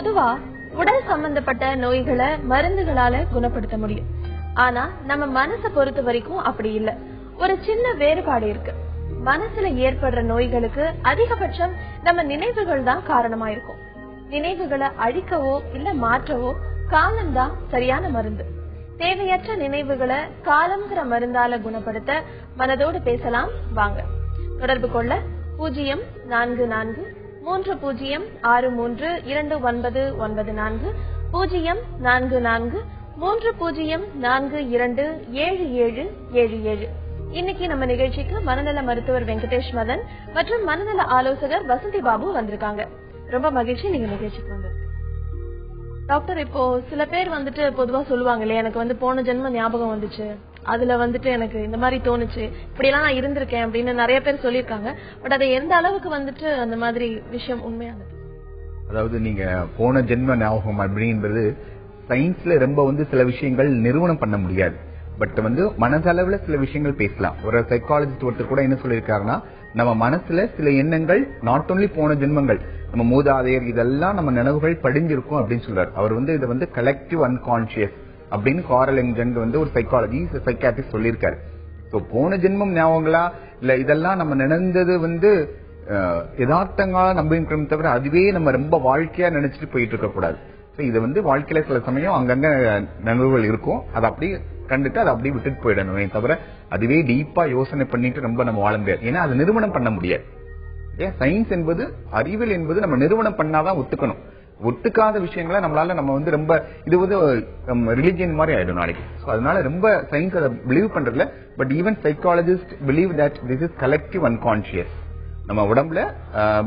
பொதுவா உடல் சம்பந்தப்பட்ட நோய்களை மருந்துகளால குணப்படுத்த முடியும். ஆனா நம்ம மனசை பொறுத்த வரைக்கும் அப்படி இல்ல. ஒரு சின்ன வேறுபாடு இருக்கு. மனசுல ஏற்படுற நோய்களுக்கு அதிகபட்சம் நம்ம நினைவுகள் தான் காரணமா இருக்கும். நினைவுகளை அழிக்கவோ இல்ல மாற்றவோ காலம்தான் சரியான மருந்து. தேவையற்ற நினைவுகளை காலம்ங்கிற மருந்தால குணப்படுத்த மனதோடு பேசலாம் வாங்க. தொடர்பு கொள்ள 0443063294 0443042277. இன்னைக்கு நம்ம நிகழ்ச்சிக்கு மனநல மருத்துவர் வெங்கடேஷ் மதன் மற்றும் மனநல ஆலோசகர் வசந்தி பாபு வந்திருக்காங்க. ரொம்ப மகிழ்ச்சி நீங்க நிகழ்ச்சிக்கு வந்து. டாக்டர், இப்போ சில பேர் பொதுவா சொல்லுவாங்க இல்லையா, எனக்கு போன ஜென்ம ஞாபகம் வந்துச்சு, அதுல எனக்கு இந்த மாதிரி தோணுச்சு, இப்படி எல்லாம் நான் இருந்திருக்கேன் அப்படின்னு நிறைய பேர் சொல்லியிருக்காங்க. பட் அது எந்த அளவுக்கு அந்த மாதிரி விஷயம் உண்மையானது? அதாவது நீங்க போன ஜென்ம ஞாபகம் அப்படின்றது சயின்ஸ்ல ரொம்ப சில விஷயங்கள் நிரூபணம் பண்ண முடியாது. பட் மனதளவுல சில விஷயங்கள் பேசலாம். ஒரு சைக்காலஜிஸ்ட் ஒருத்தர் கூட என்ன சொல்லியிருக்காருன்னா, நம்ம மனசுல சில எண்ணங்கள் நாட் ஓன்லி போன ஜென்மங்கள், நம்ம மூதாதையர் இதெல்லாம் நம்ம நினைவுகள் படிஞ்சிருக்கும் அப்படின்னு சொல்றாரு. அவர் இதை கலெக்டிவ் அன்கான்சியஸ் அப்படின்னு காரல் யங் ஒரு சைக்காட்ரிஸ்ட் சொல்லியிருக்காரு. போன ஜென்மம் ஞாபகங்களா இல்ல இதெல்லாம் நம்ம நினைந்தது யதார்த்தங்களா நம்பிக்கிறோம் தவிர அதுவே நம்ம ரொம்ப வாழ்க்கையா நினைச்சிட்டு போயிட்டு இருக்க கூடாது. இது வாழ்க்கையில சில சமயம் அங்கங்க நினைவுகள் இருக்கும், அதை அப்படி கண்டுட்டு அதை அப்படியே விட்டுட்டு போயிடணுமே தவிர அதுவே டீப்பா யோசனை பண்ணிட்டு நம்ம வாழ முடியாது. ஏன்னா அது நிறுவனம் பண்ண முடியாது. சயின்ஸ் என்பது, அறிவியல் என்பது நம்ம நிறுவனம் பண்ணாதான் ஒத்துக்கணும். ஒத்துக்காத விஷயங்களை நம்மளால நம்ம ரொம்ப இது ரிலிஜியன் மாதிரி ஆயிடும் நாளைக்கு. அதனால ரொம்ப சயின்ஸ் அதை பிலீவ் பண்றதுல. But even psychologist believe that this is collective unconscious. நம்ம உடம்புல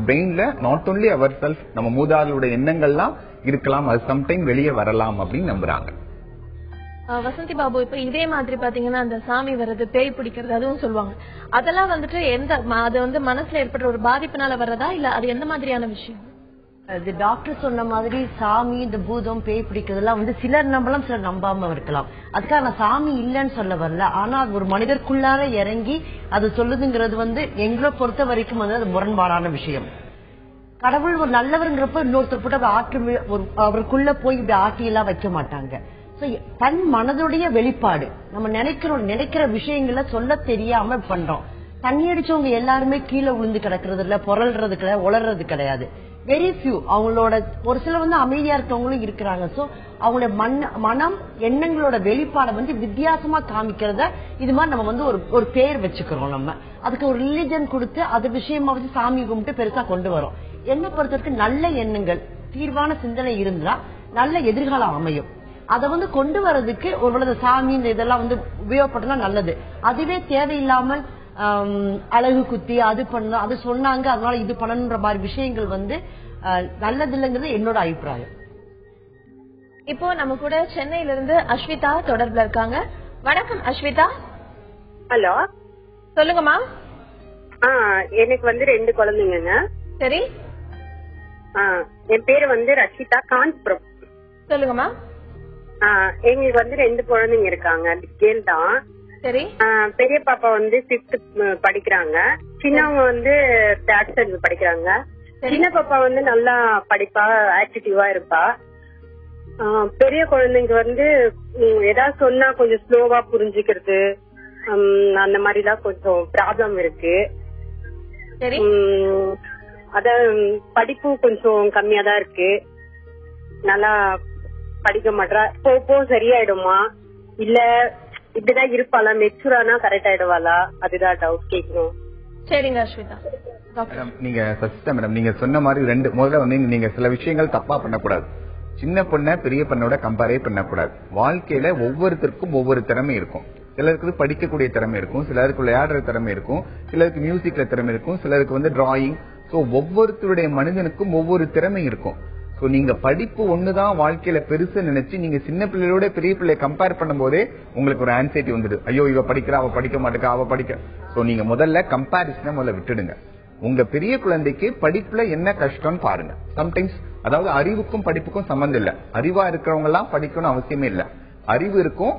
பிரெயின்ல நாட் ஓன்லி அவர் செல்ஃப், நம்ம மூதாதையருடைய எண்ணங்கள்லாம் இருக்கலாம், அது சம்டைம் வெளியே வரலாம் அப்படின்னு நம்புறாங்க. வசந்தி பாபு, இப்ப இதே மாதிரி பாத்தீங்கன்னா அந்த சாமி வர்றது, பேய் பிடிக்கிறது அதுவும் சொல்லுவாங்க. அதெல்லாம் எந்த அது மனசுல ஏற்பட்ட ஒரு பாதிப்புனால வர்றதா இல்ல அது எந்த மாதிரியான விஷயம்? அது டாக்டர் சொன்ன மாதிரி சாமி, இந்த பூதம், பேய் பிடிக்கிறதுலாம் சிலர் நம்பலாம், சிலர் நம்பாம இருக்கலாம். அதுக்காக நான் சாமி இல்லைன்னு சொல்ல வரல. ஆனா அது ஒரு மனிதருக்குள்ளார இறங்கி அது சொல்லுதுங்கிறது எங்களை பொறுத்த வரைக்கும் அது முரண்பாடான விஷயம். கடவுள் ஒரு நல்லவருங்கிறப்ப இன்னொருத்தர் போட்டு ஆற்று அவருக்குள்ள போய் இப்படி ஆட்டியெல்லாம் வைக்க மாட்டாங்க. தன் மனதுடைய வெளிப்பாடு. நம்ம நினைக்கிற விஷயங்களை சொல்ல தெரியாம பண்றோம். தண்ணி அடிச்சவங்க எல்லாருமே கீழே விழுந்து கிடக்கிறது இல்ல, புரள்றது கிடையாது, உளறது கிடையாது. Very few. அவங்களோட ஒரு சில அமைதியா இருக்கவங்களும் இருக்கிறாங்க. சோ அவங்களோட மனம் எண்ணங்களோட வெளிப்பாடை வித்தியாசமா காமிக்கிறத இது மாதிரி நம்ம ஒரு பேர் வச்சுக்கிறோம். நம்ம அதுக்கு ஒரு ரிலிஜன் கொடுத்து அது விஷயமா சாமி கும்பிட்டு பெருசா கொண்டு வரோம். என்ன பொறுத்தவரைக்கும் நல்ல எண்ணங்கள், தீர்வான சிந்தனை இருந்தா நல்ல எதிர்காலம் அமையும். அதை கொண்டு வர்றதுக்கு ஒரு சாமி இந்த இதெல்லாம் உபயோகப்பட்டா நல்லது. அதுவே தேவையில்லாமல் அழகு குத்தி அது பண்ண அது சொன்னாங்க அதனால இது பண்ணணுன்ற மாதிரி விஷயங்கள் நல்லது இல்லைங்கிறது என்னோட அபிப்பிராயம். இப்போ நம்ம கூட சென்னையில இருந்து அஸ்விதா தொடர்புல இருக்காங்க. வணக்கம் அஸ்விதா. ஹலோ, சொல்லுங்கம்மா. எனக்கு 2 குழந்தைங்க. சரி. என் பேரு ரஷிதா, கான்புரம். சொல்லுங்கம்மா. எங்களுக்கு 2 குழந்தைங்க இருக்காங்க, கேள் தான். சரி. பெரிய பாப்பா 5th படிக்கிறாங்க, சின்னவங்க 3rd standard படிக்கிறாங்க. சின்ன பாப்பா நல்லா படிப்பா, ஆக்டிவா இருப்பா. பெரிய குழந்தைங்க ஏதாவது சொன்னா கொஞ்சம் ஸ்லோவா புரிஞ்சுக்கிறது, அந்த மாதிரிலாம் கொஞ்சம் ப்ராப்ளம் இருக்கு. அத படிப்பு கொஞ்சம் கம்மியா தான் இருக்கு, நல்லா படிக்க மாட்டா. போ சரியாயிடுமா இல்ல இப்படிதான் இருப்பாளா, மெச்சூரானா கரெக்ட் ஆயிடுவாளா, அதுதான் டவுட் கேட்கணும். சரிங்க அஸ்விதா. நீங்க மேடம் நீங்க சொன்ன மாதிரி முதல்ல நீங்க சில விஷயங்கள் தப்பா பண்ணக்கூடாது. சின்ன பொண்ண பெரிய பொண்ணோட கம்பேரே பண்ணக்கூடாது. வாழ்க்கையில ஒவ்வொருத்தருக்கும் ஒவ்வொரு திறமை இருக்கும். சிலருக்கு படிக்கக்கூடிய திறமை இருக்கும், சிலருக்கு விளையாடுற திறமை இருக்கும், சிலருக்கு மியூசிக்ல திறமை இருக்கும், சிலருக்கு டிராயிங். சோ ஒவ்வொருத்தருடைய மனிதனுக்கும் ஒவ்வொரு திறமை இருக்கும். சோ நீங்க படிப்பு ஒண்ணுதான் வாழ்க்கையில பெருசு நினைச்சு நீங்க சின்ன பிள்ளையோட பெரிய பிள்ளைய கம்பேர் பண்ணும் போதே உங்களுக்கு ஒரு ஆன்சைட்டி வந்துடுது. ஐயோ இவ படிக்கிறா, அவ படிக்க மாட்டேக்கா, அவ படிக்க. சோ நீங்க முதல்ல கம்பேரிசனை முதல்ல விட்டுடுங்க. உங்க பெரிய குழந்தைக்கு படிப்புல என்ன கஷ்டம்னு பாருங்க. சம்டைம்ஸ் அதாவது அறிவுக்கும் படிப்புக்கும் சம்பந்தம் இல்ல. அறிவா இருக்கிறவங்க எல்லாம் படிக்கணும் அவசியமே இல்ல. அறிவு இருக்கும்,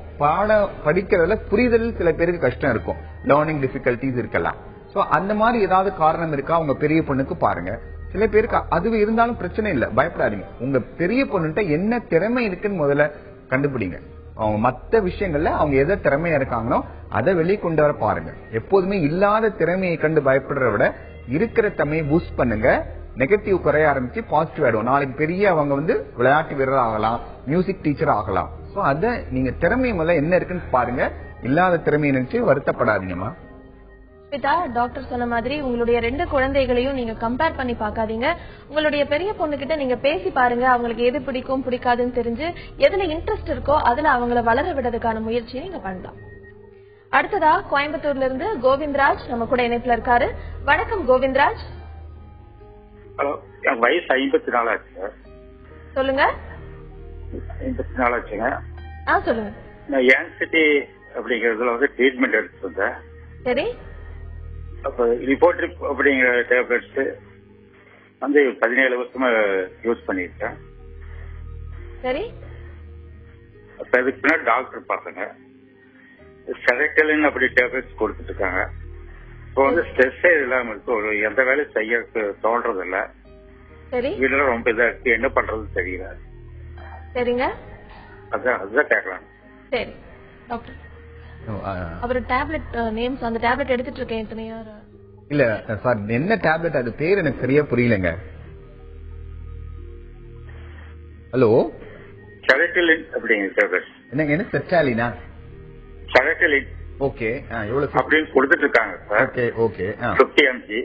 படிக்கிறதுல புரிதல் சில பேருக்கு கஷ்டம் இருக்கும், லேர்னிங் டிஃபிகல்டிஸ் இருக்கலாம். சோ அந்த மாதிரி ஏதாவது காரணம் இருக்கா உங்க பெரிய பொண்ணுக்கு பாருங்க. சில பேருக்கு அது இருந்தாலும் பிரச்சனை இல்ல, பயப்படாதீங்க. உங்க பெரிய பொண்ணுகிட்ட என்ன திறமை இருக்குன்னு முதல்ல கண்டுபிடிங்க. அவங்க மத்த விஷயங்கள்ல அவங்க எதை திறமையா இருக்காங்களோ அதை வெளியே கொண்டு வர பாருங்க. எப்போதுமே இல்லாத திறமையை கண்டு பயப்படுறத விட இருக்கிற தன்மையை பூஸ்ட் பண்ணுங்க. நெகட்டிவ் குறைய ஆரம்பிச்சு பாசிட்டிவ் ஆயிடும். நாளைக்கு பெரிய அவங்க விளையாட்டு வீரர் ஆகலாம், மியூசிக் டீச்சர் ஆகலாம். சோ அத நீங்க திறமை முதல்ல என்ன இருக்குன்னு பாருங்க. இல்லாத திறமையை நினைச்சு வருத்தப்படாதீங்கம்மா. ஸ்மிதா, டாக்டர் சொன்ன மாதிரி உங்களுடைய 2 குழந்தைகளையும் நீங்க கம்பேர் பண்ணி பாக்காதீங்க. உங்களுடைய பெரிய பொண்ணு கிட்ட நீங்க பேசி பாருங்க. அவங்களுக்கு எது பிடிக்கும் பிடிக்காதுன்னு தெரிஞ்சு எதுல இன்ட்ரெஸ்ட் இருக்கோ அதுல அவங்கள வளர விடுறதுக்கான முயற்சியை நீங்க பண்ணலாம். அடுத்ததா கோயம்புத்தூர்ல இருந்து கோவிந்தராஜ் நம்ம கூட இணைப்புல இருக்காரு. வணக்கம் கோவிந்தராஜ். ஹலோ, என் வயசு 54 ஆச்சு. சொல்லுங்க. 54 ஆச்சுங்க. சொல்லுங்க. நான் ஆன்சிட்டி அப்படிங்கறதுல ட்ரீட்மெண்ட் எடுத்துட்டு இருந்தேன். சரி. அப்ப ரிப்போர்ட்ரிப் அப்படிங்கிற டேப்லெட்ஸ் 17 வருஷமா யூஸ் பண்ணிருக்கேன். சரி. அப்ப அதுக்கு பின்னாடி டாக்டர் பாருங்க, செரக்டலின் அப்படி டேப்லெட்ஸ் கொடுத்துட்டு இருக்காங்க. இப்போ ஸ்ட்ரெஸ்ஸே இல்லாம இருக்கு, எந்த வேலையும் செய்ய தோன்றது இல்ல. சரி. வீட்டுல ரொம்ப இதா இருக்கு, என்ன பண்றது தெரியல. சரிங்க, அதுதான் கேட்கலாம். சரி டாக்டர். அவர் டேப்லெட் நேம்ஸ், அந்த டேப்லெட் எடுத்துட்டு இருக்கேன். எத்தனையோ இல்ல சார், என்ன டேப்லெட் அது பேர் எனக்கு சரியா புரியலங்க. ஹலோ, செரக்டலின் அப்படிங்கிற டேப்லெட். என்ன செர்டாலினா? செரக்டலின். ஓகே, எவ்வளவு அப்படின்னு கொடுத்துட்டு இருக்காங்க சார். Okay okay. 50 mg.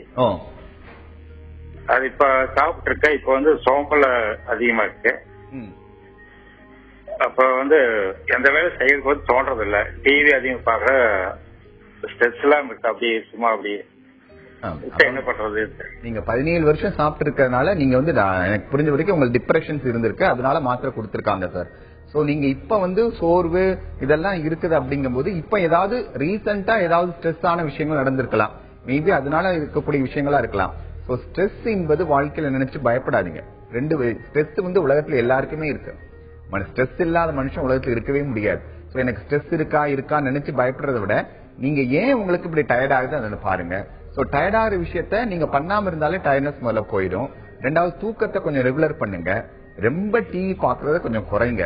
அது இப்ப சாப்பிட்டு இருக்க. இப்ப சோம்பல அதிகமா இருக்கு. அப்ப எந்த வேலை செய்யறதுக்கு தோன்றது இல்ல. டிவி அதிகம் பாக்குற, ஸ்ட்ரெஸ் எல்லாம் இருக்கு. அப்படியே சும்மா அப்படியே என்ன பண்றது? நீங்க 17 வருஷம் சாப்பிட்டு இருக்கறதுனால நீங்க எனக்கு புரிஞ்ச வரைக்கும் உங்களுக்கு டிப்ரெஷன்ஸ் இருந்திருக்கு, அதனால மாத்திரை கொடுத்திருக்காங்க சார். சோ நீங்க இப்ப சோர்வு இதெல்லாம் இருக்குது அப்படிங்கும் போது இப்ப ஏதாவது ரீசெண்டா ஏதாவது ஸ்ட்ரெஸ் ஆன விஷயங்கள் நடந்திருக்கலாம். மேபி அதனால இருக்கக்கூடிய விஷயங்களா இருக்கலாம். சோ ஸ்ட்ரெஸ் என்பது வாழ்க்கையில நினைச்சு பயப்படாதீங்க. 2 ஸ்ட்ரெஸ் உலகத்துல எல்லாருக்குமே இருக்கு. ஸ்ட்ரெஸ் இல்லாத மனுஷன் உலகத்துல இருக்கவே முடியாது. சோ எனக்கு ஸ்ட்ரெஸ் இருக்கா நினைச்சு பயப்படுறத விட நீங்க ஏன் உங்களுக்கு இப்படி டயர்ட் ஆகுது அதை பாருங்க. சோ டயர்ட் ஆகிற விஷயத்த நீங்க பண்ணாம இருந்தாலே டயர்ட்னஸ் முதல்ல போயிடும். 2வது தூக்கத்தை கொஞ்சம் ரெகுலர் பண்ணுங்க. ரொம்ப டிவி பாக்குறத கொஞ்சம் குறைங்க.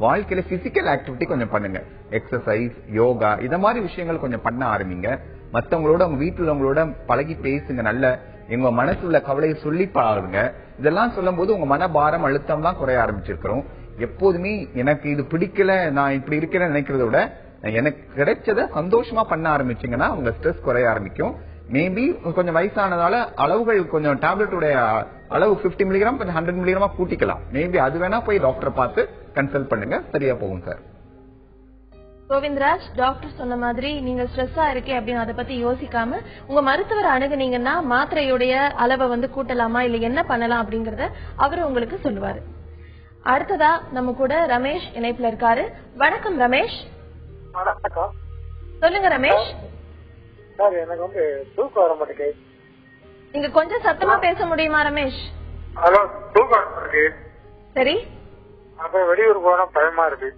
வாழ்க்கையில பிசிக்கல் ஆக்டிவிட்டி கொஞ்சம் பண்ணுங்க. எக்ஸசைஸ், யோகா, இத மாதிரி விஷயங்கள் கொஞ்சம் பண்ண ஆரம்பிங்க. மத்தவங்களோட, உங்க வீட்டுல உள்ளவங்களோட பழகி பேசுங்க. நல்ல எங்க மனசு உள்ள கவலையை சொல்லி பாருங்க. இதெல்லாம் சொல்லும் போது உங்க மனபாரம், அழுத்தம் தான் குறைய ஆரம்பிச்சிருக்கிறோம். எப்போதுமே எனக்கு இது பிடிக்கல, நான் இப்படி இருக்கிறேன்னு நினைக்கிறத விட எனக்கு கிடைச்சத சந்தோஷமா பண்ண ஆரம்பிச்சீங்கன்னா உங்க ஸ்ட்ரெஸ் குறைய ஆரம்பிக்கும். மேபி கொஞ்சம் வயசானதால அளவுகள் கொஞ்சம் டேப்லெட்டுடைய அளவு 50 மில்லிகிராம் கொஞ்சம் 100 மில்லிகிராமா கூட்டிக்கலாம். மேபி அது வேணா போய் டாக்டரை பார்த்து கன்சல்ட் பண்ணுங்க, சரியா போகும் சார். கோவிந்தராஜ், டாக்டர் சொன்ன மாதிரி நீங்க ஸ்ட்ரெஸ்ஸா இருக்கே அப்படின்னு அதை பத்தி யோசிக்காம உங்க மருத்துவரை அணுகுனீங்கன்னா மாத்திரையுடைய அளவை கூட்டலாமா இல்ல என்ன பண்ணலாம் அப்படிங்கறத அவரு உங்களுக்கு சொல்லுவாரு. அடுத்ததா நம்ம கூட ரமேஷ் இணைப்புல இருக்காரு. வணக்கம் ரமேஷ். வணக்கம். சொல்லுங்க ரமேஷ். சார், எனக்கு தூக்கம் வர மாட்டேங்குது. நீங்க கொஞ்சம் சத்தமா பேச முடியுமா ரமேஷ்? ஹலோ, தூக்கம் வர மாட்டேங்குது. சரி. அப்புறம் வெளியூர் போனா பயமா இருக்கு.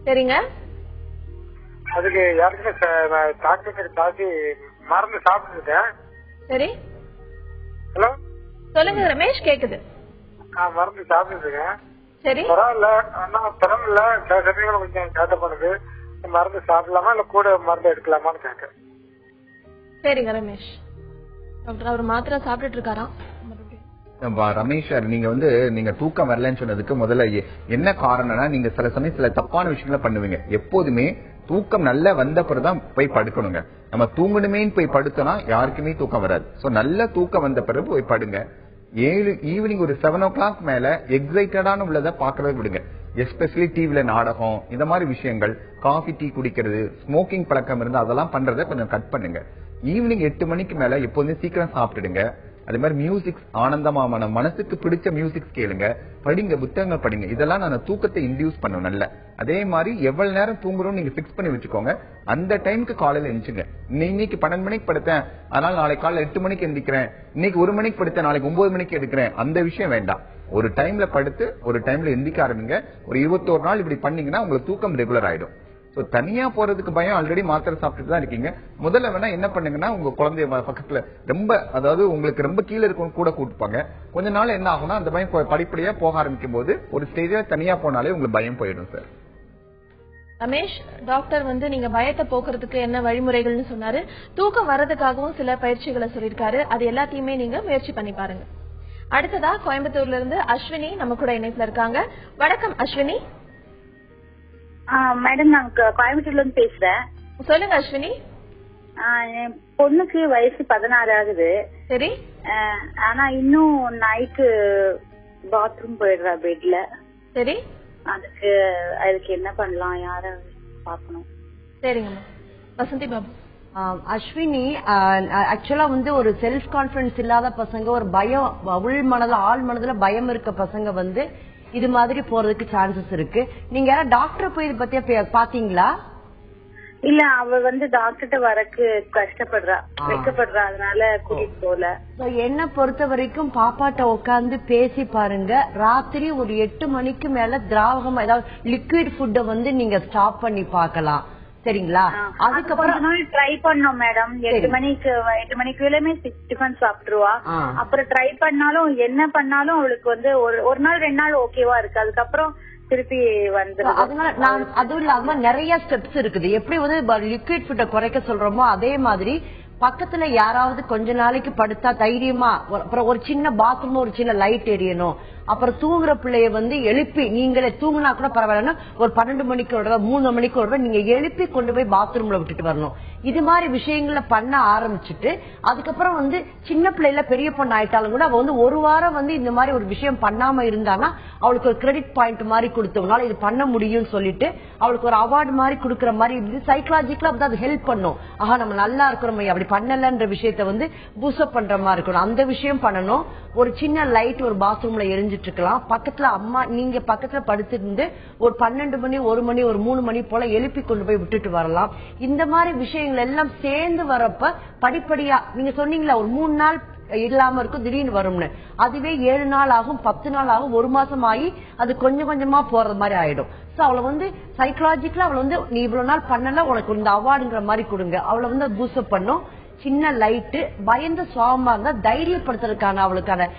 சரிங்க. அதுக்கு யாருக்குமே டாக்டர் தாக்கி மருந்து சாப்பிட்டுருக்கேன். சரி. ஹலோ, சொல்லுங்க ரமேஷ், கேக்குது. மருந்து சாப்பிட்டு இருக்கேன். சரி. பரவாயில்ல, ஆனா பரவாயில்ல, சில சமயங்களும் கொஞ்சம் கேட்ட பண்ணுது. மருந்து சாப்பிடலாமா இல்ல கூட மருந்து எடுக்கலாமான்னு கேட்க. சரிங்க ரமேஷ். டாக்டர், அவர் மாத்திரை சாப்பிட்டுட்டு இருக்காராம். ரமேஷ் சார், நீங்க தூக்கம் வரலன்னு சொன்னதுக்கு முதல்ல என்ன காரணம்னா, நீங்க சில சமயம் சில தப்பான விஷயங்களை பண்ணுவீங்க. எப்போதுமே தூக்கம் நல்லா வந்த பிறகுதான் போய் படுக்கணுங்க. நம்ம தூங்கணுமேன்னு போய் படுத்தோம்னா யாருக்குமே தூக்கம் வராது. சோ நல்ல தூக்கம் வந்த பிறகு போய் படுங்க. ஈவினிங் ஒரு 7 o'clock மேல எக்ஸைட்டடான உள்ளதை பாக்குறது விடுங்க. எஸ்பெஷலி டிவில நாடகம், இந்த மாதிரி விஷயங்கள், காஃபி டீ குடிக்கிறது, ஸ்மோக்கிங் பழக்கம் இருந்தா அதெல்லாம் பண்றதை கொஞ்சம் கட் பண்ணுங்க. ஈவினிங் 8 மணிக்கு மேல எப்போதுமே சீக்கிரம் சாப்பிட்டுடுங்க. அதே மாதிரி மியூசிக், ஆனந்தமான மனசுக்கு பிடிச்ச மியூசிக் கேளுங்க, படிங்க, புத்தகங்கள் படிங்க. இதெல்லாம் நான் தூக்கத்தை இன்டியூஸ் பண்ணும். நல்ல அதே மாதிரி எவ்வளவு நேரம் தூங்குறோம் நீங்க பிக்ஸ் பண்ணி வச்சுக்கோங்க. அந்த டைமுக்கு காலையில எந்திரிச்சுங்க. இன்னைக்கு 12 மணிக்கு படுத்தேன், அதனால நாளைக்கு காலையில 8 மணிக்கு எந்திரிக்கிறேன். இன்னைக்கு 1 மணிக்கு படுத்தேன், நாளைக்கு 9 மணிக்கு எடுக்கிறேன். அந்த விஷயம் வேண்டாம். ஒரு டைம்ல படுத்து ஒரு டைம்ல எந்திரிக்க ஆரம்பிங்க. ஒரு 21 நாள் இப்படி பண்ணீங்கன்னா உங்களுக்கு தூக்கம் ரெகுலர் ஆயிடும். சோ தனியா போறதுக்கு பயம், ஆல்ரெடி மாத்திரை சாப்பிட்டுட்டு தான் இருக்கீங்க. முதல்ல வேணா என்ன பண்ணுங்கன்னா உங்க குழந்தைய பக்கத்துல ரொம்ப, அதாவது உங்களுக்கு ரொம்ப கீழே இருக்கவங்க கூட கூட்டுப்பாங்க. கொஞ்ச நாள் என்ன ஆகும்னா அந்த பயம் படிப்படியா போக ஆரம்பிக்கும் போது ஒரு ஸ்டேஜ்ல தனியா போனாலே உங்களுக்கு பயம் போயிடும் சார். ரமேஷ், டாக்டர் நீங்க பயத்தை போக்குறதுக்கு என்ன வழிமுறைகள்னு சொன்னாரு. தூக்கம் வர்றதுக்காகவும் சில பயிற்சிகளை சொல்லிருக்காரு. அது எல்லாத்தையுமே நீங்க முயற்சி பண்ணி பாருங்க. அடுத்ததா கோயம்புத்தூர்ல இருந்து அஸ்வினி நம்ம கூட இணைப்புல இருக்காங்க. வணக்கம் அஸ்வினி. மேடம், நான் கோயம்புத்தூர்ல இருந்து பேசுறேன். சொல்லுங்க அஸ்வினி. என் பொண்ணுக்கு வயசு 16 ஆகுது. சரி. ஆனா இன்னும் நைட்டு பாத்ரூம் போயிடுறா பெட்ல. சரி. அதுக்கு என்ன பண்ணலாம், யார பாக்கணும்? சரிங்கம்மா. வசந்தி பாபு. அஸ்வினி, ஆக்சுவலா ஒரு செல்ஃப் கான்பிடன்ஸ் இல்லாத பசங்க, ஒரு பயம் உள் மனதுல ஆள் மனதுல பயம் இருக்க பசங்க இது மாதிரி போறதுக்கு சான்சஸ் இருக்கு. நீங்க டாக்டர் போய் இதை பத்தி பாத்தீங்களா? இல்ல, அவ டாக்டர்கிட்ட வரக்கு கஷ்டப்படுறா, வெக்கப்படுறா, அதனால கூட்டிட்டு போல. என்ன பொறுத்த வரைக்கும் பாப்பாட்ட உட்காந்து பேசி பாருங்க. ராத்திரி ஒரு 8 மணிக்கு மேல திராவகம் ஏதாவது லிக்விட் ஃபுட்ட நீங்க ஸ்டாப் பண்ணி பாக்கலாம். சரிங்களா? அதுக்கப்புறம் ட்ரை பண்ணோம் மேடம். 8 மணிக்கு வேலையுமே டிஃபன் சாப்பிட்டுருவா. அப்புறம் ட்ரை பண்ணாலும் என்ன பண்ணாலும் அவளுக்கு ஒரு நாள் 2 நாள் ஓகேவா இருக்கு. அதுக்கப்புறம் திருப்பி வந்துடும். அதனால நான் அதுவும் இல்லாம நிறைய ஸ்டெப்ஸ் இருக்குது. எப்படி லிக்விட் ஃபுட்டை குறைக்க சொல்றோமோ அதே மாதிரி பக்கத்துல யாராவது கொஞ்ச நாளைக்கு படுத்தா தைரியமா, அப்புறம் ஒரு சின்ன பாத்ரூம், ஒரு சின்ன லைட் எரியணும். அப்புறம் தூங்குற பிள்ளைய எழுப்பி, நீங்களே தூங்கினா கூட பரவாயில்லன்னா ஒரு 12 மணிக்கு ஒரு 3 மணிக்கு ஒரு நீங்க எழுப்பி கொண்டு போய் பாத்ரூம்ல விட்டுட்டு வரணும். இது மாதிரி விஷயங்களை பண்ண ஆரம்பிச்சுட்டு அதுக்கப்புறம் சின்ன பிள்ளைல பெரிய பொண்ணு ஆயிட்டாலும் கூட அவ ஒரு வாரம் இந்த மாதிரி ஒரு விஷயம் பண்ணாம இருந்தானா அவளுக்கு ஒரு கிரெடிட் பாயிண்ட் மாதிரி கொடுத்தவங்களால இது பண்ண முடியும்னு சொல்லிட்டு அவளுக்கு ஒரு அவார்டு மாதிரி கொடுக்கற மாதிரி சைக்கலாஜிக்கலா அது ஹெல்ப் பண்ணும். ஆஹா, நம்ம நல்லா இருக்கிறோம், அப்படி பண்ணலன்ற விஷயத்த பூஸ்டப் பண்ற மாதிரி இருக்கணும். அந்த விஷயம் பண்ணணும். ஒரு சின்ன லைட் ஒரு பாத்ரூம்ல எரிஞ்சிட்டு இருக்கலாம். பக்கத்துல அம்மா, நீங்க பக்கத்துல படுத்திருந்து ஒரு 12 மணி, 1 மணி, ஒரு 3 மணி போல எழுப்பி கொண்டு போய் விட்டுட்டு வரலாம். இந்த மாதிரி விஷயங்கள் எல்லாம் சேர்ந்து வரப்ப படிப்படியா, நீங்க சொன்னீங்களா ஒரு 3 நாள் இல்லாம இருக்கும், திடீர்னு வரும்னு. அதுவே 7 நாள் ஆகும், 10 நாள் ஆகும், 1 மாசம் ஆகி அது கொஞ்சம் கொஞ்சமா போறது மாதிரி ஆயிடும். சோ அவளை சைக்கலாஜிக்கலா அவளை நீ இவ்வளவு நாள் பண்ணல, உனக்கு இந்த அவார்டுங்கிற மாதிரி கொடுங்க. அவளை பூஸ்டப் பண்ணும். சின்ன லைட்டு, பயந்த சுவாமா இருந்தா தைரியப்படுத்துறதுக்கான அவளுக்கான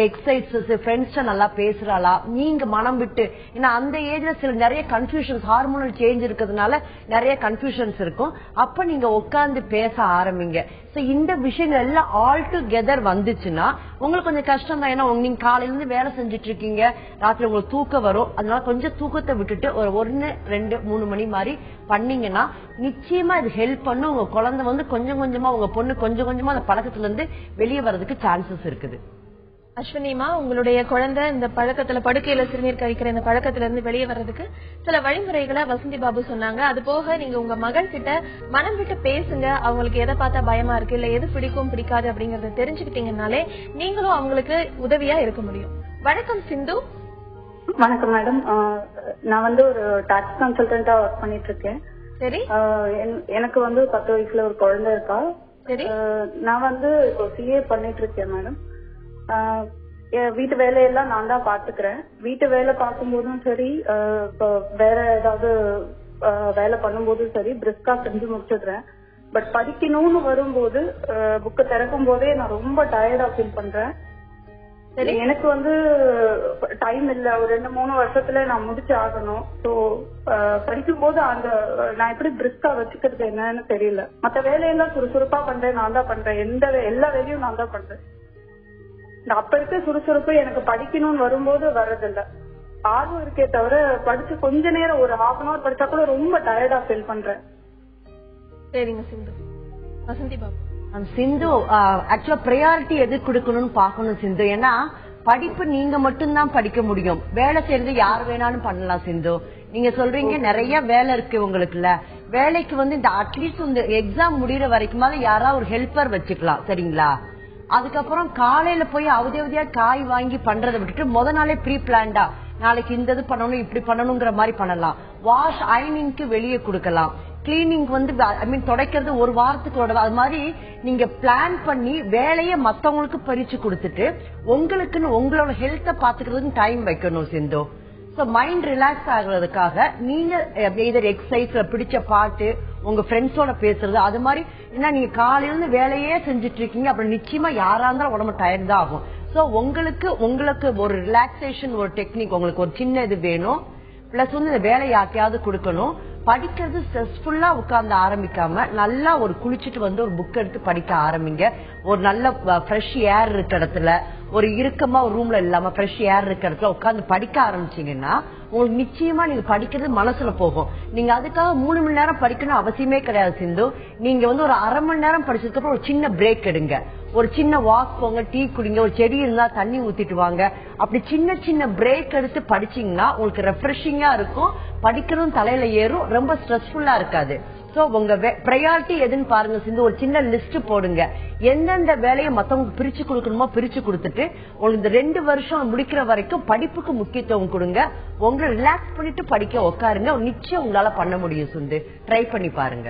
எக்ஸசைசஸ், ஃப்ரெண்ட்ஸ் நல்லா பேசுறாளா, நீங்க மனம் விட்டு, ஏன்னா அந்த ஏஜ்ல சில நிறைய கன்ஃபியூஷன்ஸ், ஹார்மோனல் சேஞ்ச் இருக்கிறதுனால நிறைய கன்ஃபியூஷன்ஸ் இருக்கும். அப்ப நீங்க உட்கார்ந்து பேச ஆரம்பிங்க. இந்த விஷயங்கள் எல்லாம் ஆல் டுகெதர் வந்துச்சுன்னா உங்களுக்கு கொஞ்சம் கஷ்டம் தான். ஏன்னா நீங்க காலையில இருந்து வேலை செஞ்சுட்டு இருக்கீங்க, ராத்திரி உங்களுக்கு தூக்கம் வரும். அதனால கொஞ்சம் தூக்கத்தை விட்டுட்டு ஒரு 1, 2, 3 மணி மாதிரி பண்ணீங்கன்னா நிச்சயமா இது ஹெல்ப் பண்ணும். உங்க குழந்தை கொஞ்சம் கொஞ்சமா, உங்க பொண்ணு கொஞ்சம் கொஞ்சமா அந்த பழக்கத்துல இருந்து வெளியே வர்றதுக்கு சான்சஸ் இருக்குது. அஸ்வினிமா, உங்களுடைய குழந்தை இந்த பழக்கத்துல, படுக்கையில சிறுநீர் கழிக்கிற இந்த பழக்கத்துல இருந்து வெளியே வர்றதுக்கு சில வழிமுறைகளை வசந்தி பாபு சொன்னாங்க. அது போக நீங்க உங்க மகள் கிட்ட மனம் விட்டு பேசுங்க. அவங்களுக்கு எதை பார்த்தா பயமா இருக்கு, இல்ல எது பிடிக்கும் பிடிக்காது அப்படிங்கறத தெரிஞ்சுக்கிட்டீங்கன்னாலே நீங்களும் அவங்களுக்கு உதவியா இருக்க முடியும். வணக்கம் சிந்து. வணக்கம் மேடம். நான் ஒரு டாக்ஸ் கன்சல்டன்டா ஒர்க் பண்ணிட்டு இருக்கேன். சரி. எனக்கு 10 வயசுல ஒரு குழந்தை இருக்கா. சரி. நான் இப்போ சிஏ பண்ணிட்டு இருக்கேன் மேடம். வீட்டு வேலையெல்லாம் நான் தான் பாத்துக்கிறேன். வீட்டு வேலை பார்க்கும்போதும் சரி, வேற ஏதாவது வேலை பண்ணும்போதும் சரி பிரிஸ்கா செஞ்சு முடிச்சிடுறேன். பட் படிக்கணும்னு வரும்போது புக்கை திறக்கும் போதே நான் ரொம்ப டயர்டா ஃபீல் பண்றேன். எனக்கு டைம் இல்ல, ஒரு 2-3 வருஷத்துல நான் முடிச்சு ஆகணும். ஸோ படிக்கும் போது அந்த நான் எப்படி பிரிஸ்கா வச்சுக்கிறது என்னன்னு தெரியல. மற்ற வேலையெல்லாம் சுறுசுறுப்பா பண்றேன், நான் தான் பண்றேன். எல்லா வேலையும் நான் தான் பண்றேன். அப்ப இருக்க சுறுசுறுப்பு எனக்கு படிக்கணும்னு வரும்போது வர்றதில்ல. ஆர்வம் இருக்கே தவிர படிச்சு கொஞ்ச நேரம் ஒரு 1/2 hour படிச்சா கூட ரொம்ப டயர்டா ஃபீல் பண்றேன். சரிங்க சிந்து. வசந்தி பாபு. சிந்து, ஆக்சுவலா பிரையாரிட்டி எது கொடுக்கணும்னு பாக்கணும் சிந்து. ஏன்னா படிப்பு நீங்க மட்டும்தான் படிக்க முடியும், வேலை செய்யறது யார் வேணாலும் பண்ணலாம் சிந்து. நீங்க சொல்றீங்க நிறைய வேலை இருக்கு உங்களுக்குல. வேலைக்கு இந்த அட்லீஸ்ட் இந்த எக்ஸாம் முடியற வரைக்கும் யாராவது ஒரு ஹெல்ப்பர் வச்சுக்கலாம். சரிங்களா? அதுக்கப்புறம் காலையில போய் அவதியா காய் வாங்கி பண்றதை விட்டுட்டு முத நாளே ப்ரீ பிளான்டா நாளைக்கு இந்த இது பண்ணணும், இப்படி பண்ணணுங்கிற மாதிரி பண்ணலாம். வாஷ் அயனிங்க்கு வெளியே கொடுக்கலாம். கிளீனிங் துடைக்கிறது ஒரு வாரத்துக்கு அது மாதிரி நீங்க பிளான் பண்ணி வேலையை மத்தவங்களுக்கு பறிச்சு கொடுத்துட்டு உங்களுக்குன்னு உங்களோட ஹெல்த்தை பாத்துக்கிறதுக்கு டைம் வைக்கணும் சிந்து. மைண்ட் ரிலாக்ஸ் ஆகுறதுக்காக நீங்க எக்ஸசைஸ், பிடிச்ச பாட்டு, உங்க ஃப்ரெண்ட்ஸோட பேசுறது, அது மாதிரி என்ன நீங்க காலையில இருந்து வேலையே செஞ்சுட்டு இருக்கீங்க, அப்புறம் நிச்சயமா யாரா இருந்தாலும் உடம்பு டயர்ட் தான் ஆகும். சோ உங்களுக்கு ஒரு ரிலாக்ஸேஷன், ஒரு டெக்னிக், உங்களுக்கு ஒரு சின்ன இது வேணும். பிளஸ் வந்து இந்த வேலை யாக்கையாவது கொடுக்கணும். படிக்கிறது ஸ்ட்ரெஸ்ஃபுல்லா உட்கார்ந்து ஆரம்பிக்காம நல்லா ஒரு குளிச்சுட்டு வந்து ஒரு புக் எடுத்து படிக்க ஆரம்பிங்க. ஒரு நல்ல ஃப்ரெஷ் ஏர் இருக்க இடத்துல, ஒரு இறுக்கமா ஒரு ரூம்ல இல்லாம ஃப்ரெஷ் ஏர் இருக்க இடத்துல உட்கார்ந்து படிக்க ஆரம்பிச்சீங்கன்னா உங்களுக்கு நிச்சயமா நீங்க படிக்கிறது மனசுல போகும். நீங்க அதுக்காக 3 மணி நேரம் படிக்கணும் அவசியமே கிடையாது சிந்து. நீங்க வந்து ஒரு அரை மணி நேரம் படிச்சதுக்கு அப்புறம் ஒரு சின்ன பிரேக் எடுங்க. ஒரு சின்ன வாக் போங்க, டீ குடிங்க, ஒரு செடி இருந்தா தண்ணி ஊத்திட்டு வாங்க. அப்படி சின்ன சின்ன பிரேக் எடுத்து படிச்சீங்கன்னா உங்களுக்கு ரெஃப்ரெஷிங்கா இருக்கும், படிக்கிறதும் தலையில ஏறும், ரொம்ப ஸ்ட்ரெஸ்ஃபுல்லா இருக்காது. சோ உங்க பிரையாரிட்டி எதுன்னு பாருங்க சிந்து. ஒரு சின்ன லிஸ்ட் போடுங்க. எந்தெந்த வேலையை மத்தவங்களுக்கு பிரிச்சு கொடுக்கணுமோ பிரிச்சு கொடுத்துட்டு உங்களுக்கு இந்த 2 வருஷம் முடிக்கிற வரைக்கும் படிப்புக்கு முக்கியத்துவம் கொடுங்க. உங்களை ரிலாக்ஸ் பண்ணிட்டு படிக்க உட்காருங்க. நிச்சயம் உங்களால பண்ண முடியும் சிந்து. ட்ரை பண்ணி பாருங்க.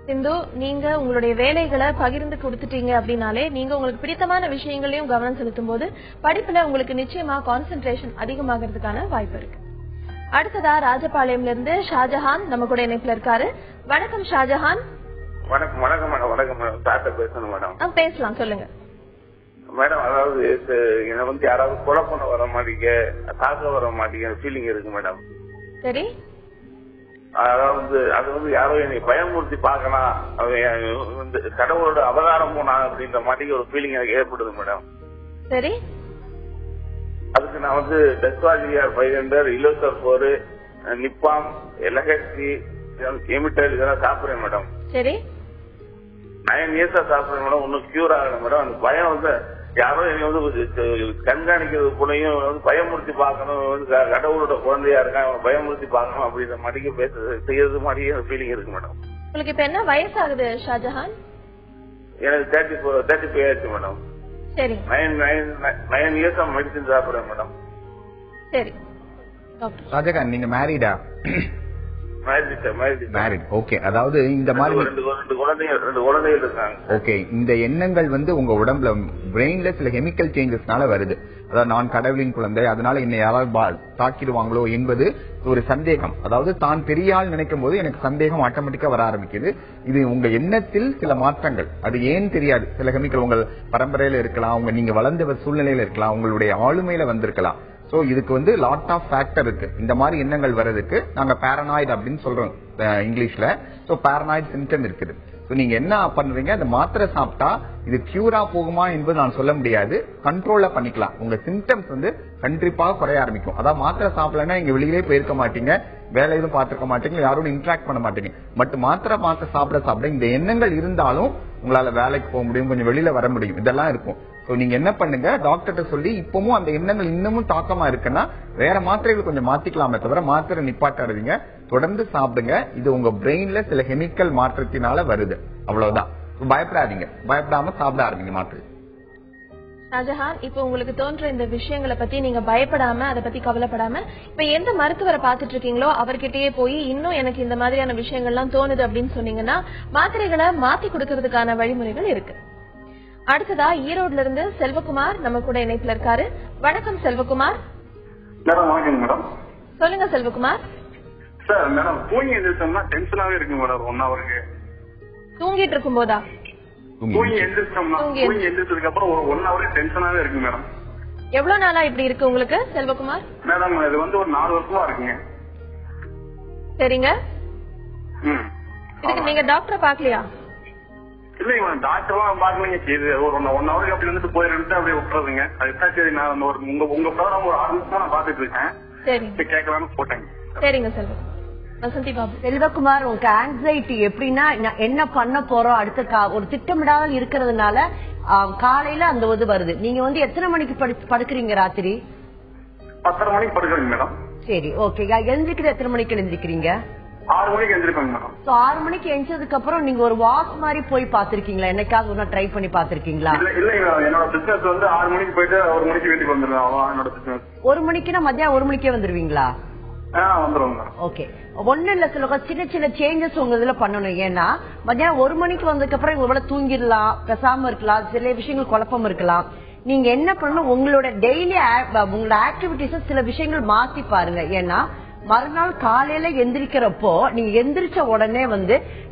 சிந்து, நீங்க உங்களுடைய வேலைகளை பகிர்ந்து கொடுத்துட்டீங்க அப்படின்னாலே நீங்க உங்களுக்கு பிடித்தமான விஷயங்களையும் கவனம் செலுத்தும் போது படிப்புல உங்களுக்கு நிச்சயமா கான்சென்ட்ரேஷன் அதிகமாகிறதுக்கான வாய்ப்பு இருக்கு. அடுத்ததா ராஜபாளையம்ல இருந்து ஷாஜஹான் நம்ம கூட இணைப்புல இருக்காரு. வணக்கம் ஷாஜஹான். வணக்கம் மேடம். டாக்டர் பேசணும் மேடம். பேசலாம், சொல்லுங்க மேடம். அதாவது என்ன வந்து யாராவது கொலை பண்ண வர மாட்டீங்க, தாக்க வர மாட்டீங்க ஃபீலிங் இருக்கு மேடம். சரி. அதாவது அது வந்து யாரோ என்னை பயமுறுத்தி பாக்கலாம், கடவுளோட அவதாரம் போனா அப்படின்ற மாதிரி ஒரு ஃபீலிங் எனக்கு ஏற்படுது மேடம். சரி. அதுக்கு நான் வந்து டெஸ்டாஜிஆர் 500, இலோசர் 4, நிப்பாம், எலகசி, எமிட்டல் இதெல்லாம் சாப்பிடுறேன் மேடம். சரி. 9 இயர்ஸா சாப்பிடுறேன் மேடம். ஒன்னும் கியூர் ஆகல மேடம். அந்த பயம் வந்து யாரோ என்னை வந்து கண்காணிக்கிறது போலையும் வந்து பயமுறுத்தி பார்க்கணும், கடவுளோட குழந்தையா இருக்கான், அவன் பயமுறுத்தி பார்க்கணும் அப்படின்ற மாதிரி செய்யறது மாதிரி ஃபீலிங் இருக்கு மேடம். உங்களுக்கு இப்ப என்ன வயசாகுது ஷாஜஹான்? எனக்கு 35 ஆயிடுச்சு மேடம். சரி. 9 இயர்ஸா மெடிசன் சாப்பிடுறேன் மேடம். சரி. ஷாஜஹான், நீங்க மேரிடா? மேரிட். ஓகே. அதாவது இந்த மாதிரி 2 குழந்தைகள் இருக்காங்க. ஓகே. இந்த எண்ணங்கள் வந்து உங்க உடம்புல பிரெயின்ல சில கெமிக்கல் சேஞ்சஸ்னால வருது. அதாவது நான் கடவுளின் குழந்தை, அதனால என்னை யாராவது தாக்கிடுவாங்களோ என்பது ஒரு சந்தேகம். அதாவது தான் பெரிய ஆள் நினைக்கும் போது எனக்கு சந்தேகம் ஆட்டோமேட்டிக்கா வர ஆரம்பிக்குது. இது உங்க எண்ணத்தில் சில மாற்றங்கள். அது ஏன் தெரியாது. சில கெமிக்கல் உங்கள் பரம்பரையில இருக்கலாம், நீங்க வளர்ந்த சூழ்நிலையில இருக்கலாம், உங்களுடைய ஆளுமையில வந்திருக்கலாம். சோ இதுக்கு வந்து லாட் ஆஃப் ஃபேக்டர் இருக்கு. இந்த மாதிரி எண்ணங்கள் வர்றதுக்கு நாங்க பாரனாய்டு அப்படின்னு சொல்றோம் இங்கிலீஷ்ல. சோ பாரனாய்டு சிம்டம் இருக்குது. சோ நீங்க என்ன பண்றீங்க, அந்த மாத்திரை சாப்பிட்டா இது கியூரா போகுமா என்பது நான் சொல்ல முடியாது. கண்ட்ரோல்ல பண்ணிக்கலாம். உங்க சிம்டம்ஸ் வந்து கண்டிப்பாக குறைய ஆரம்பிக்கும். அதாவது மாத்திரை சாப்பிடலன்னா நீங்க வெளியிலே போயிருக்க மாட்டீங்க, வேலை எதுவும் பார்த்திருக்க மாட்டீங்க, யாரோட இன்டராக்ட் பண்ண மாட்டீங்க. பட் மாத்திரை சாப்பிட இந்த எண்ணங்கள் இருந்தாலும் உங்களால வேலைக்கு போக முடியும், கொஞ்சம் வெளியில வர முடியும், இதெல்லாம் இருக்கும். நீங்க என்ன பண்ணுங்க, டாக்டர்கிட்ட சொல்லி இப்பவும் அந்த எண்ணங்கள் இன்னமும் தாக்கமா இருக்குன்னா வேற மாத்திரைகள் கொஞ்சம் மாத்திக்கலாமே தவிர மாத்திரை நிப்பாட்டாடுவீங்க, தொடர்ந்து சாப்பிடுங்க. இது உங்க பிரெயின்ல சில கெமிக்கல் மாற்றத்தினால வருது, அவ்வளவுதான். பயப்படாதீங்க, பயப்படாம சாப்பிட ஆரம்பிங்க மாத்திரை. ஷாஜஹான், இப்ப உங்களுக்கு தோன்ற இந்த விஷயங்களை பத்தி நீங்க பயப்படாம, அதை பத்தி கவலைப்படாம, இப்ப எந்த மருத்துவரை பாத்துட்டு இருக்கீங்களோ அவர்கிட்டயே போய் இன்னும் எனக்கு இந்த மாதிரியான விஷயங்கள்லாம் தோணுது அப்படின்னு சொன்னீங்கன்னா மாத்திரைகளை மாத்தி கொடுக்கறதுக்கான வழிமுறைகள் இருக்கு. அடுத்ததா ஈரோட்ல இருந்து செல்வகுமார் நம்ம கூட இணைப்புல இருக்காரு. வணக்கம் செல்வகுமார். வணக்கம் மேடம். சொல்லுங்க செல்வகுமார். சார் மேடம், தூங்கி எழுந்திரிச்சோம்னா டென்ஷனாவே இருக்கு மேடம். 1 ஹவருக்கு தூங்கிட்டு இருக்கும் போதா? தூங்கி எழுந்திரிச்சதுக்கு அப்புறம் 1 ஹவருக்கு டென்ஷனாவே இருக்கு மேடம். எவ்வளவு நாளா இப்படி இருக்கு உங்களுக்கு செல்வகுமார்? மேடம் இது வந்து ஒரு 4 வருஷமா இருக்குங்க. சரிங்க. இதுக்கு நீங்க டாக்டரை பாக்கலையா? இல்ல டாக்டர்லாம் பாக்கலீங்க. ஒரு 1 ஹவருக்கு அப்படி வந்துட்டு போயிருந்து அப்படியே விட்டுறதுங்க. அதுதான் சரி, நான் உங்க ப்ரோக்ராம் ஒரு 6 நிமிஷமா நான் பாத்துட்டு இருக்கேன். சரி, கேட்கலாம்னு போட்டேங்க. சரிங்க செல்வம். வசந்தி பாபு. செல்வகுமார், உங்க ஆங்ஸைட்டி எப்படின்னா என்ன பண்ண போறோம் அடுத்த ஒரு திட்டமிடாமல் இருக்கிறதுனால காலையில அந்த இது வருது. நீங்க வந்து எத்தனை மணிக்கு படுக்கிறீங்க ராத்திரி? 10:30 மணிக்கு படுக்கிறீங்க மேடம். சரி, ஓகே. எழுந்திருக்கிறது எத்தனை மணிக்கு எழுந்திருக்கிறீங்க? 6 மணிக்கு எழுந்திருப்பாங்க மேடம். 6 மணிக்கு எழுந்ததுக்கு அப்புறம் நீங்க ஒரு வாக் மாதிரி போய் பாத்திருக்கீங்களா? என்னைக்காவது ஒண்ணு ட்ரை பண்ணி பாத்திருக்கீங்களா? இல்ல, என்னோட பிசினஸ் வந்து 6 மணிக்கு போயிட்டு 1 மணிக்கு வீட்டுக்கு வந்துருவேன். என்னோட பிசினஸ் 1 மணிக்குன்னா மத்தியானம் 1 மணிக்கே வந்துருவீங்களா? வந்துருவாங்க. ஓகே, ஒண்ணு இல்ல, சின்ன சின்ன சேஞ்சஸ் உங்க இதுல பண்ணணும். ஏன்னா மத்தியானம் 1 மணிக்கு வந்ததுக்கு அப்புறம் உங்களோட தூங்கிடலாம், பேசாம இருக்கலாம், சில விஷயங்கள் குழப்பம் இருக்கலாம். நீங்க என்ன பண்ணணும், உங்களோட டெய்லி உங்களோட ஆக்டிவிட்டிஸ் சில விஷயங்கள் மாத்தி பாருங்க. ஏன்னா மறுநாள் காலையில எந்திரிக்கிறப்போ நீங்க எந்திரிச்ச உடனே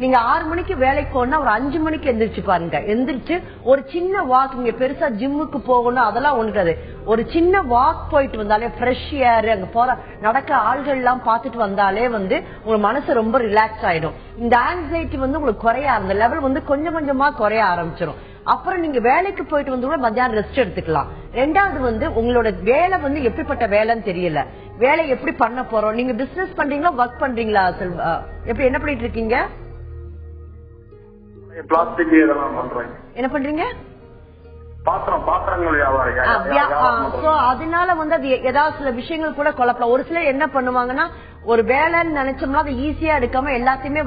நீங்க 6 மணிக்கு வேலைக்கு போனா ஒரு 5 மணிக்கு எந்திரிச்சு பாருங்க. எந்திரிச்சு ஒரு சின்ன வாக், நீங்க பெருசா ஜிம்முக்கு போகணும் அதெல்லாம் ஒண்ணுக்காது, ஒரு சின்ன வாக் போயிட்டு வந்தாலே ஃப்ரெஷ் ஏர், அங்க போற நடக்க ஆள்கள் எல்லாம் பாத்துட்டு வந்தாலே உங்க மனசு ரொம்ப ரிலாக்ஸ் ஆயிடும். இந்த ஆங்ஸைட்டி உங்களுக்கு குறைய, அந்த லெவல் கொஞ்சம் கொஞ்சமா குறைய ஆரம்பிச்சிடும். அப்புறம் நீங்க வேலைக்கு போயிட்டு வந்து கூட மத்தியானம் ரெஸ்ட் எடுத்துக்கலாம். ரெண்டாவது உங்களோட வேலை எப்படிப்பட்ட வேலைன்னு தெரியல, வேலை எப்படி பண்ண போறோம், நீங்க பிசினஸ் பண்றீங்களா ஒர்க் பண்றீங்களா, எப்படி என்ன பண்ணிட்டு இருக்கீங்க, என்ன பண்றீங்க, அதனால அது ஏதாவது சில விஷயங்கள் கூட குழப்பலாம். ஒரு சிலர் என்ன பண்ணுவாங்கன்னா ஒரு வேலைன்னு நினைச்சோம்னா அதை ஈஸியா எடுக்காம எல்லாத்தையுமே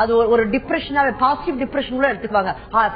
அது ஒரு டிப்ரெஷனா, பாசிட்டிவ் டிப்ரெஷன் கூட எடுத்துக்குவாங்க.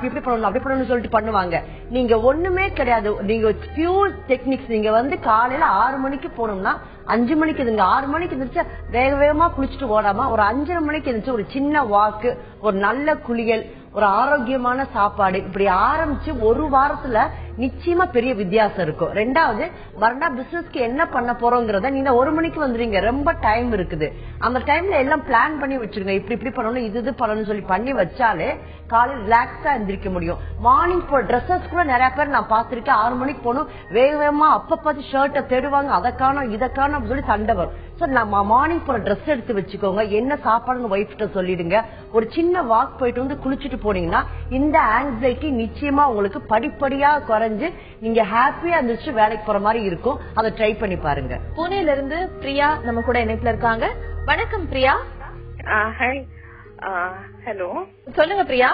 இப்படி பண்ணணும் அப்படி பண்ணணும்னு சொல்லிட்டு பண்ணுவாங்க. நீங்க ஒண்ணுமே கிடையாது. நீங்க பியூர் டெக்னிக்ஸ். நீங்க காலையில 6 மணிக்கு போனோம்னா 5 மணிக்கு இதுங்க, 6 மணிக்கு இருந்துச்சு வேக வேகமா குளிச்சுட்டு ஓடாம ஒரு 5:30 மணிக்கு இருந்துச்சு ஒரு சின்ன வாக்கு, ஒரு நல்ல குளியல், ஒரு ஆரோக்கியமான சாப்பாடு, இப்படி ஆரம்பிச்சு ஒரு வாரத்துல நிச்சயமா பெரிய வித்தியாசம் இருக்கும். ரெண்டாவது மறுநாள் பிசினஸ்க்கு என்ன பண்ண போறோங்கிறத நீங்க 1 மணிக்கு வந்துருங்க, ரொம்ப டைம் இருக்குது. அந்த டைம்ல எல்லாம் பிளான் பண்ணி வச்சிருங்க. இப்படி பண்ணணும், இது பண்ணணும்னு சொல்லி பண்ணி வச்சாலே காலையில் ரிலாக்ஸா எந்திரிக்க முடியும். மார்னிங் போற ட்ரெஸ்ஸஸ் கூட நிறைய பேர் நான் பாத்திருக்கேன். 6 மணிக்கு போகணும், வேக வேகமா அப்ப ஷர்ட்டை தேடுவாங்க, அதை காணும் இதை காணும் சொல்லி சண்டை வரும். நம்ம மார்னிங் போற ட்ரெஸ் எடுத்து வச்சுக்கோங்க, என்ன சாப்பாடுன்னு ஒய்ஃப் கிட்ட சொல்லிடுங்க. ஒரு சின்ன வாக் போயிட்டு குளிச்சுட்டு போனீங்கன்னா இந்த ஆங்ஸைட்டி நிச்சயமா உங்களுக்கு படிப்படியா குறைஞ்சு நீங்க ஹாப்பியா இருந்துச்சு வேலைக்கு போற மாதிரி இருக்கும். அதை ட்ரை பண்ணி பாருங்க. புனேல இருந்து பிரியா நம்ம கூட இணைப்புல இருக்காங்க. வணக்கம் பிரியா. ஹாய். ஹலோ, சொல்லுங்க பிரியா.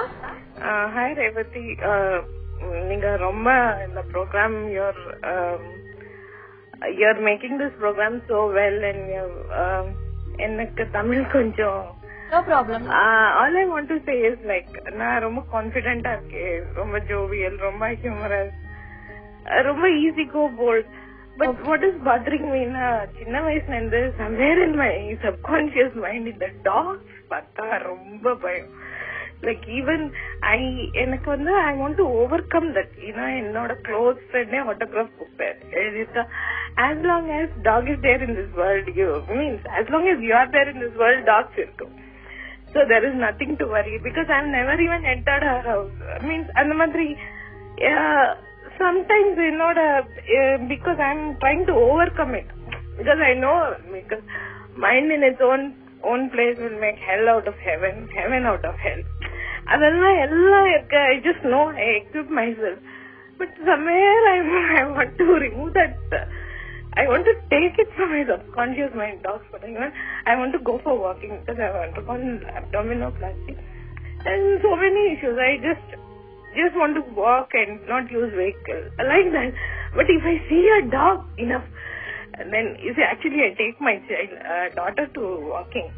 ஹாய் ரேவதி. நீங்க ரொம்ப இந்த program you're making this program so well and எனக்கு தமிழ் கொஞ்சம் no problem. All I want to say is நான் ரொம்ப கான்ஃபிடென்ட்டா இருக்கேன், ரொம்ப ஜோவியல், ரொம்ப ஹியூமரஸ், ரொம்ப easy go bold. But what is bothering மீனா சின்ன வயசுல இருந்து somewhere in my subconscious mind இந்த டாக்ஸ் பார்த்தா ரொம்ப பயம். even எனக்கு I want to overcome that. என்னோட க்ளோஸ் ஃப்ரெண்டே ஆட்டோகிராஃப் கொடுப்பேன், எழுதிட்டா as long as dog is there in this world, as long as you are there in this world, dogs இருக்கும். So there is nothing to worry because I've never even entered her house. அந்த மாதிரி sometimes because I'm trying to overcome it, because I know because mind in its own place will make hell out of heaven, heaven out of hell. அதெல்லாம் எல்லாம் இருக்கு. I just know I equip myself, but somewhere I want to remove that. I want to take it from my subconscious mind, dogs, but I want to go for walking because I want to go on abdominoplasty and so many issues. I just want to walk and not use vehicle. I like that. But if I see a dog enough, then actually I take my daughter to walking.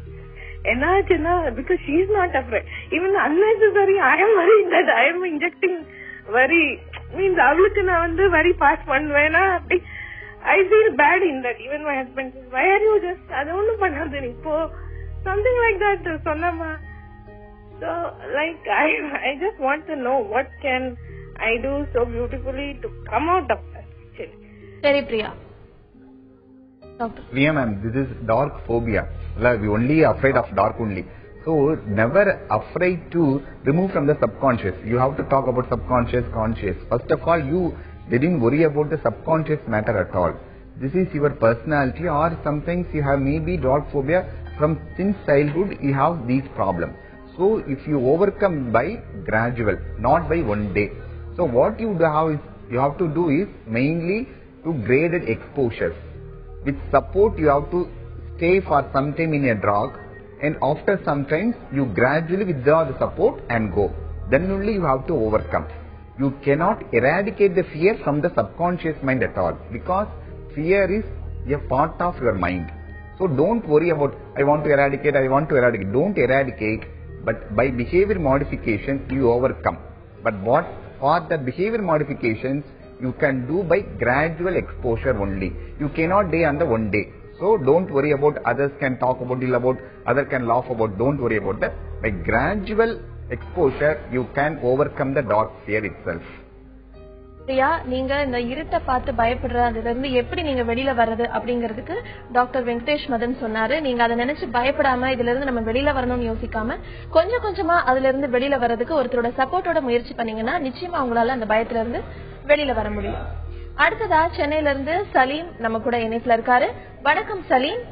Because she is not afraid. Even unnecessary, I am worried that I am injecting avulukku na very fast பண்ணுவேனா. I feel bad in that. Even my husband says, why are you just adha onnu pannadhu ipo something like that sonnama. So I just want to know what can I do so beautifully to come out of that. Very Priya. Priya ma'am, this is dark phobia. We only afraid of dark only. So never afraid to remove from the subconscious. You have to talk about subconscious, conscious. First of all, you didn't worry about the subconscious matter at all. This is your personality, or some things you have maybe dark phobia from since childhood. You have these problems. So if you overcome by gradual, not by one day. So what you have to do is mainly to graded exposures. With support, you have to stay for some time in a drug, and after some time you gradually withdraw the support and go. Then only you have to overcome. You cannot eradicate the fear from the subconscious mind at all, because fear is a part of your mind. So don't worry about I want to eradicate. Don't eradicate, but by behavior modifications you overcome. But what for the behavior modifications you can do by gradual exposure only. You cannot do on the one day. So don't worry about others can talk about, others can laugh about. Don't worry about that. By gradual exposure, you can overcome the dark fear itself. Priya, நீங்க இந்த இருட்டை பார்த்து பயப்படுற அதுல இருந்து எப்படி நீங்க வெளியில வர்றது அப்படிங்கறதுக்கு டாக்டர் வெங்கடேஷ் மதன் சொன்னாரு. நீங்க அதை நினைச்சு பயப்படாம இதுல இருந்து நம்ம வெளியில வரணும்னு யோசிக்காம கொஞ்சம் கொஞ்சமா அதுல இருந்து வெளியில வர்றதுக்கு ஒருத்தரோட சப்போர்ட்டோட முயற்சி பண்ணீங்கன்னா நிச்சயமா உங்களால அந்த பயத்துல இருந்து வெளியில வர முடியும். அடுத்ததா சென்னையில இருந்து சலீம் நம்ம கூட இணைப்புல இருக்காரு. வணக்கம் சலீம்.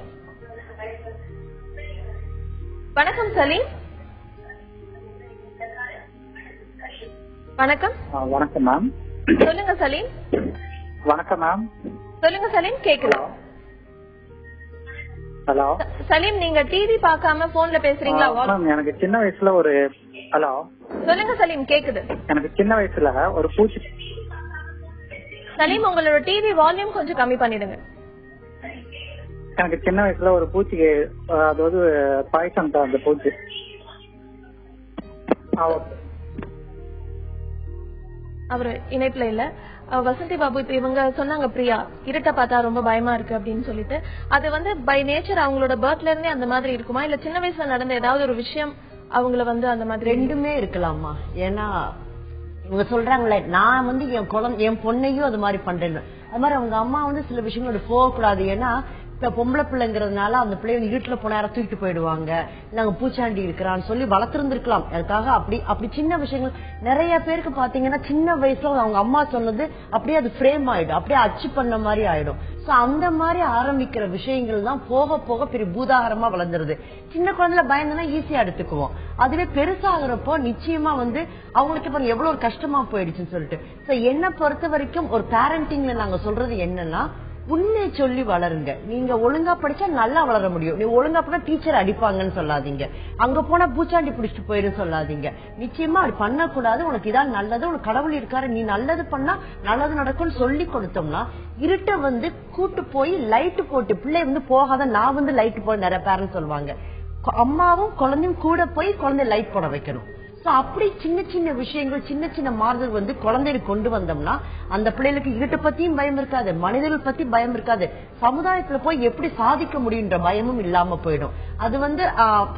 வணக்கம் சலீம். வணக்கம். வணக்கம் மேம். சொல்லுங்க சலீம். வணக்கம் மேம். சொல்லுங்க சலீம், கேக்குது. ஹலோ சலீம், நீங்க டிவி பார்க்காம போன்ல பேசுறீங்களா? எனக்கு சின்ன வயசுல ஒரு ஹலோ சொல்லுங்க சலீம், கேக்குது. எனக்கு சின்ன வயசுல ஒரு பூச்சி. சலீம், உங்களோட டிவி வால்யூம் கொஞ்சம் கம்மி பண்ணிடுங்க. எனக்கு சின்ன வயசுல ஒரு பூச்சிக்கு அதாவது பாய்சன் தான் அந்த பூச்சி. அவரு இணைப்புல இல்ல. வசந்தி பாபு, இப்ப இவங்க சொன்னாங்க பிரியா இருட்ட பார்த்தா ரொம்ப பயமா இருக்கு அப்படின்னு சொல்லிட்டு, அது வந்து பை நேச்சர் அவங்களோட பர்த்ல இருந்தே அந்த மாதிரி இருக்குமா, இல்ல சின்ன வயசுல நடந்த ஏதாவது ஒரு விஷயம் அவங்கள வந்து அந்த மாதிரி? ரெண்டுமே இருக்கலாமா. ஏன்னா இவங்க சொல்றாங்களே, நான் வந்து என் பொண்ணையும் அது மாதிரி பண்றேன்னு, அது மாதிரி அவங்க அம்மா வந்து சில விஷயங்களோட போகக்கூடாது. ஏன்னா இப்ப பொம்பளை பிள்ளைங்கிறதுனால அந்த பிள்ளைங்க வீட்டுல போன யாரும் தூக்கிட்டு போயிடுவாங்க, நாங்க பூச்சாண்டி இருக்கிறான்னு சொல்லி வளர்த்திருந்திருக்கலாம். அதுக்காக அப்படி சின்ன விஷயங்கள் நிறைய பேருக்கு பாத்தீங்கன்னா சின்ன வயசுல அவங்க அம்மா சொன்னது அப்படியே அது ஃப்ரேம் ஆயிடும், அப்படியே அச்சு பண்ண மாதிரி ஆயிடும். சோ அந்த மாதிரி ஆரம்பிக்கிற விஷயங்கள் தான் போக போக பெரிய பூதாகரமா வளர்ந்துருது. சின்ன குழந்தைல பயந்துனா ஈஸியா எடுத்துக்குவோம், அதுவே பெருசாகிறப்போ நிச்சயமா வந்து அவங்களுக்கு இப்ப எவ்வளவு ஒரு கஷ்டமா போயிடுச்சுன்னு சொல்லிட்டு. சோ என்ன பொறுத்த வரைக்கும் ஒரு பேரண்டிங்ல நாங்க சொல்றது என்னன்னா, உண்மை சொல்லி வளருங்க. நீங்க ஒழுங்கா படிச்சா நல்லா வளர முடியும். நீ ஒழுங்கா போனா டீச்சர் அடிப்பாங்கன்னு சொல்லாதீங்க, அங்க போனா பூச்சாண்டி பிடிச்சிட்டு போயிடும் சொல்லாதீங்க. நிச்சயமா அப்படி பண்ணக்கூடாது. உனக்கு இதான் நல்லது, உனக்கு கடவுள் இருக்காரு, நீ நல்லது பண்ணா நல்லது நடக்கும்னு சொல்லி கொடுத்தோம்னா, இருட்ட வந்து கூட்டு போய் லைட் போட்டு பிள்ளை வந்து போகாத, நான் வந்து லைட் போட நிறைய பேரண்ட்ஸ் சொல்லுவாங்க. அம்மாவும் குழந்தையும் கூட போய் குழந்தை லைட் போட வைக்கணும். அப்படி சின்ன சின்ன விஷயங்கள், சின்ன சின்ன மாறுதல் வந்து குழந்தைகளுக்கு கொண்டு வந்தோம்னா அந்த பிள்ளைகளுக்கு இருட்ட பத்தியும் பயம் இருக்காது, மனிதர்கள் பத்தி பயம் இருக்காது, சமுதாயத்துல போய் எப்படி சாதிக்க முடியுன்ற பயமும் இல்லாம போயிடும். அது வந்து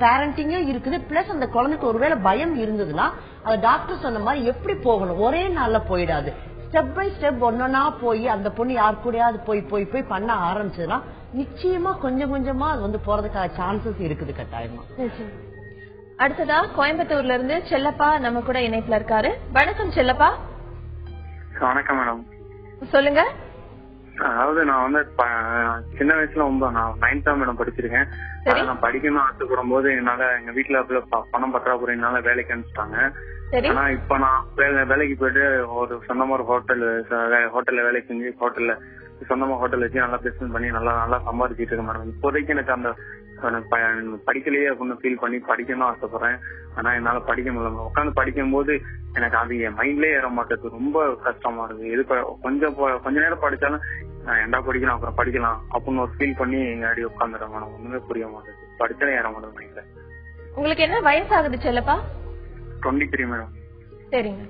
பேரண்டிங்கும் இருக்குது. பிளஸ் அந்த குழந்தைக்கு ஒருவேளை பயம் இருந்ததுன்னா அது டாக்டர் சொன்ன மாதிரி எப்படி போகணும், ஒரே நாள்ல போயிடாது. ஸ்டெப் பை ஸ்டெப் ஒன்னொன்னா போய் அந்த பொண்ணு யார் கூடயாவது போய் போய் போய் பண்ண ஆரம்பிச்சதுன்னா நிச்சயமா கொஞ்சம் கொஞ்சமா அது வந்து போறதுக்கான சான்சஸ் இருக்குது கட்டாயமா. அடுத்ததா கோயம்புத்தூர்ல இருந்து செல்லப்பா நம்ம கூட இணைப்புல இருக்காரு. வணக்கம் செல்லப்பா. வணக்கம் மேடம். சொல்லுங்க. அதாவது நான் வந்து சின்ன வயசுல நான் 9th மேடம் படிச்சிருக்கேன். நான் படிக்கணும்னு ஆசைப்படும் போது என்னால எங்க வீட்டுல பணம் பற்றாக்குறையினால வேலைக்கு அனுப்பிச்சிட்டாங்க. ஆனா இப்ப நான் வேலைக்கு போயிட்டு ஒரு சொந்தமா ஒரு ஹோட்டல்ல வேலை செஞ்சு சொந்தமா ஹோட்டல் வச்சு நல்லா பிசினஸ் பண்ணி நல்லா சம்பாதிச்சிட்டு இருக்கேன் மேடம். இப்போதைக்கு எனக்கு அந்த படிக்கலையே அப்படின்னு ஃபீல் பண்ணி படிக்கணும்னு ஆசைப்படுறேன். ஆனா என்னால படிக்க முடியல. உட்காந்து படிக்கும் போது எனக்கு அது என் மைண்ட்லயே ஏற மாட்டேது, ரொம்ப கஷ்டமா இருக்கு. இது கொஞ்ச நேரம் படிச்சாலும் நான் ஏண்டா படிக்கலாம், அப்புறம் படிக்கலாம் அப்படின்னு ஒரு ஃபீல் பண்ணி அடி உட்காந்துட்டேன் மேடம். ஒண்ணுமே புரிய மாட்டேது, படிச்சாலே ஏற மாட்டேது மைண்ட்ல. உங்களுக்கு என்ன வயசாகுது செல்லப்பா? 23 மேடம். சரிங்க.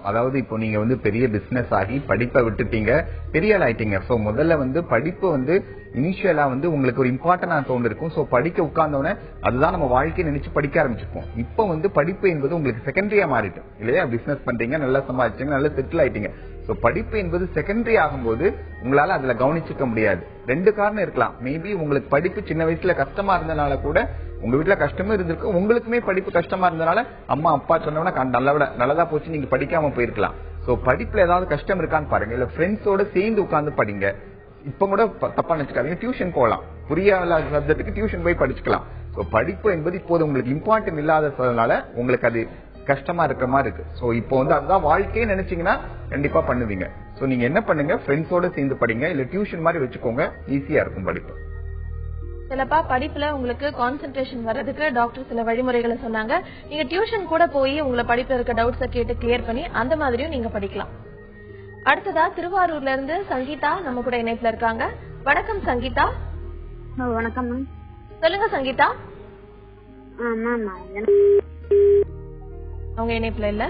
அதாவது இப்போ நீங்க வந்து பெரிய பிசினஸ் ஆகி படிப்பை விட்டுட்டீங்க, பெரிய ஆள் ஆயிட்டீங்க. சோ முதல்ல வந்து படிப்பு வந்து இனிஷியலா வந்து உங்களுக்கு ஒரு இம்பார்ட்டன்ட் தோணு இருக்கும். சோ படிக்க உட்கார்ந்தோடனே அதுதான் நம்ம வாழ்க்கையை நினைச்சு படிக்க ஆரம்பிச்சிருப்போம். இப்போ வந்து படிப்பு என்பது உங்களுக்கு செகண்டரியா மாறிட்டும் இல்லையா? பிசினஸ் பண்றீங்க, நல்லா சம்பாதிச்சீங்க, நல்லா செட்டில் ஆயிட்டீங்க. சோ படிப்பு என்பது செகண்டரி ஆகும்போது உங்களால அதுல கவனிச்சுக்க முடியாது. 2 காரணம் இருக்கலாம். மேபி உங்களுக்கு படிப்பு சின்ன வயசுல கஷ்டமா இருந்தனால கூட உங்க வீட்டுல கஷ்டமும் இருந்திருக்கு, உங்களுக்குமே படிப்பு கஷ்டமா இருந்தனால அம்மா அப்பா சொன்னவனா நல்லதா போச்சு நீங்க படிக்காம போயிருக்கலாம். சோ படிப்புல ஏதாவது கஷ்டம் இருக்கான்னு பாருங்க. இல்ல ஃப்ரெண்ட்ஸோட சேர்ந்து உட்கார்ந்து படிங்க. இப்ப கூட தப்பா நினைச்சுக்காதீங்க, டியூஷன் போகலாம், புரியாத சப்ஜெக்ட்டுக்கு டியூஷன் போய் படிச்சுக்கலாம். சோ படிப்பு என்பது இப்போது உங்களுக்கு இம்பார்ட்டன்ட் இல்லாததுனால உங்களுக்கு அது கஷ்டமா இருக்கிற மாதிரி இருக்கு. சோ இப்போ வந்து அதுதான் வாழ்க்கையே நினைச்சீங்கன்னா கண்டிப்பா பண்ணுவீங்க. சோ நீங்க என்ன பண்ணுங்க, ஃப்ரெண்ட்ஸோட சேர்ந்து படிங்க, இல்ல டியூஷன் மாதிரி வச்சுக்கோங்க, ஈஸியா இருக்கும் படிப்பு. சிலப்பா படிப்புல உங்களுக்கு கான்சென்ட்ரேஷன் வர்றதுக்கு டாக்டர் சில வழிமுறைகளை சொன்னாங்க. நீங்க டியூஷன் கூட போய் உங்களை படிப்புல இருக்க டவுட்ஸை கேட்டு கிளியர் பண்ணி அந்த மாதிரியும் நீங்க படிக்கலாம். அடுத்ததா திருவாரூர்ல இருந்து சங்கீதா நம்ம கூட இணைப்புல இருக்காங்க. வணக்கம் சங்கீதா. வணக்கம் மேம். சொல்லுங்க சங்கீதா. அவங்க இணைப்புல இல்ல.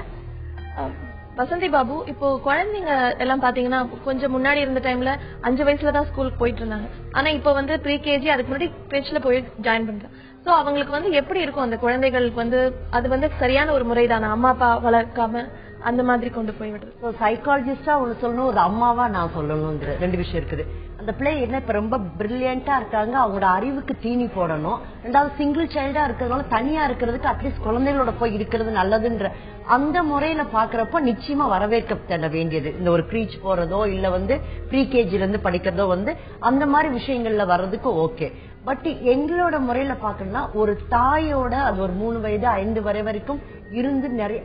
வசந்தி பாபு, இப்போ குழந்தைங்க எல்லாம் பாத்தீங்கன்னா கொஞ்சம் முன்னாடி இருந்த டைம்ல 5 வயசுலதான் ஸ்கூலுக்கு போயிட்டு இருந்தாங்க. ஆனா இப்ப வந்து ப்ரீகேஜி அதுக்கு முன்னாடி பேச்சுல போய் ஜாயின் பண்றாங்க. சோ அவங்களுக்கு வந்து எப்படி இருக்கும் அந்த குழந்தைகளுக்கு வந்து அது வந்து சரியான ஒரு முறைதானா? அம்மா அப்பா வளர்க்காம அந்த மாதிரி கொண்டு போய் விடுறது. சைக்காலஜிஸ்டா ஒண்ணு சொல்லணும், ஒரு அம்மாவா நான் சொல்லணுங்கிற 2 விஷயம் இருக்குது. அந்த பிள்ளை என்ன இப்ப ரொம்ப பிரில்லியண்டா இருக்காங்க, அவங்களோட அறிவுக்கு தீனி போடணும். 2வது சிங்கிள் சைல்டா இருக்கிறதுனால தனியா இருக்கிறதுக்கு அட்லீஸ்ட் குழந்தைகளோட போய் இருக்கிறது நல்லதுன்ற அந்த முறையில பாக்குறப்ப நிச்சயமா வரவேற்க வேண்டியது. இந்த ஒரு ப்ரீச் போறதோ இல்ல ப்ரீ கேஜில இருந்து படிக்கிறதோ அந்த மாதிரி விஷயங்கள்ல வர்றதுக்கு ஓகே. பட் எங்களோட முறையில பாக்கணும்னா ஒரு தாயோட அது ஒரு 3 வயது 5 வரை வரைக்கும் இருந்து நிறைய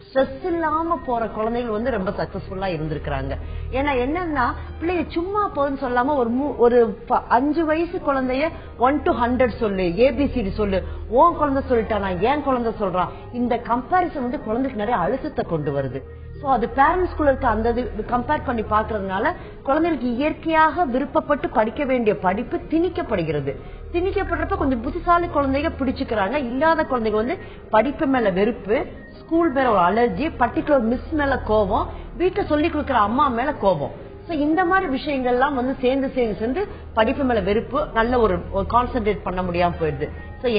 ஸ்ட்ரெஸ் இல்லாம போற குழந்தைகள் ரொம்ப சக்சஸ்ஃபுல்லா இருந்திருக்கிறாங்க. ஏன்னா என்னன்னா பிள்ளைய சும்மா போதுன்னு சொல்லாம ஒரு 5 வயசு குழந்தைய 1 to 100 சொல்லு, ஏபிசிடி சொல்லு, உன் குழந்தை சொல்லிட்டானா ஏன் குழந்தை சொல்றான், இந்த கம்பாரிசன் குழந்தைக்கு நிறைய அழுத்தத்தை கொண்டு வருது. சோ அது பேரண்ட்ஸ்குள்ள இருக்க அந்த கம்பேர் பண்ணி பாக்குறதுனால குழந்தைகளுக்கு இயற்கையாக விருப்பப்பட்டு படிக்க வேண்டிய படிப்பு திணிக்கப்படுகிறது. திணிக்கப்படுறப்ப கொஞ்சம் புத்திசாலி குழந்தைங்க பிடிச்சுக்கிறாங்க, இல்லாத குழந்தைங்க படிப்பு மேல வெறுப்பு, ஸ்கூல் மேல ஒரு அலர்ஜி, பர்டிகுலர் மிஸ் மேல கோபம், வீட்டை சொல்லி கொடுக்கற அம்மா மேல கோபம். இந்த மாதிரி விஷயங்கள்லாம் சேர்ந்து படிப்பு மேல வெறுப்பு, நல்ல ஒரு கான்சென்ட்ரேட் பண்ண முடியாம போயிடுது.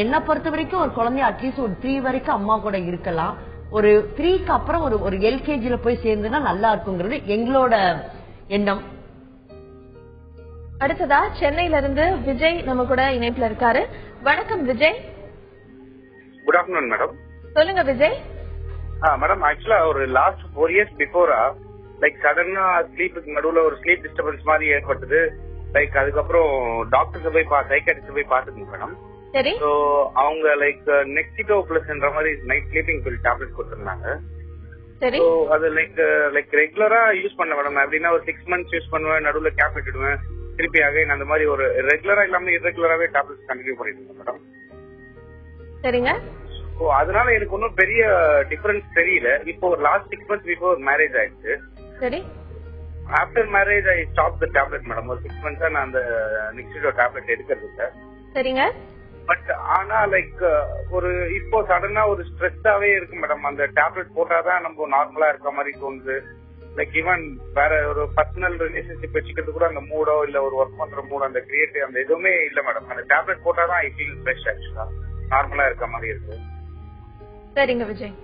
என்ன பொறுத்த வரைக்கும் ஒரு குழந்தை அட்லீஸ்ட் ஒரு 3 வரைக்கும் அம்மா கூட இருக்கலாம். ஒரு 3க்கு அப்புறம் ஒரு எல்கேஜில போய் சேர்ந்துனா நல்லா இருக்குங்கிறது எங்களோட எண்ணம். அடுத்ததா சென்னையில இருந்து விஜய் நம்ம கூட இணைப்புல இருக்காரு. வணக்கம் விஜய். Good afternoon madam. சொல்லுங்க விஜய். மேடம் ஆக்சுவலா ஒரு லாஸ்ட் 4 இயர்ஸ் பிஃபோரா சடனா ஸ்லீப்புக்கு நடுவுல ஒரு ஸ்லீப் டிஸ்டர்பன்ஸ் மாதிரி ஏற்பட்டது. அதுக்கப்புறம் டாக்டர்ஸ் போய் சைக்காட்ரிஸ்ட் போய் பாத்துக்கோங்க மேடம். சரி. சோ அவங்க நெக்ஸ்டிடோ பிளஸ்ன்ற மாதிரி நைட் ஸ்லீப்பிங் பில் டேப்லெட் கொடுத்திருந்தாங்க. சரி. சோ அது ரெகுலரா யூஸ் பண்ண மேடம். அப்படின்னா ஒரு 6 months யூஸ் பண்ணுவேன், நடுவுல கேப் விட்டுடுவேன், திருப்பி அகைன் அந்த மாதிரி ஒரு ரெகுலரா இல்லாம இரகுலராவே டேப்லெட்ஸ் கண்டினியூ பண்ணிட்டு இருக்கேன் மேடம். சரிங்க. சோ அதனால எனக்கு ஒன்னும் பெரிய டிஃபரன்ஸ் தெரியல. இப்போ ஒரு லாஸ்ட் 6 months பிஃபோர் மேரேஜ் ஆயிடுச்சு. சரி. After marriage I stop the tablet madam. ஒரு 6 months நான் அந்த நெக்ஸ்டிடோ டேப்லெட் எடுக்கிறது இல்ல. சரிங்க. பட் ஆனா ஒரு இப்போ சடனா ஒரு ஸ்ட்ரெஸ்ஸாவே இருக்கு மேடம். அந்த டேப்லெட் போட்டாதான் நம்ம நார்மலா இருக்க மாதிரி தோணுது. ஈவன் வேற ஒரு பர்சனல் ரிலேஷன்ஷிப் வச்சுக்கிறது கூட அந்த மூடோ இல்ல ஒரு ஒர்க் பண்ற மூடோ அந்த கிரியேட்டிவ் அந்த எதுவுமே இல்ல மேடம். அந்த டேப்லெட் போட்டாதான் ஐ ஃபீல் ஃப்ரெஷ், ஆக்சுவலா நார்மலா இருக்க மாதிரி இருக்கு. சரிங்க விஜய்.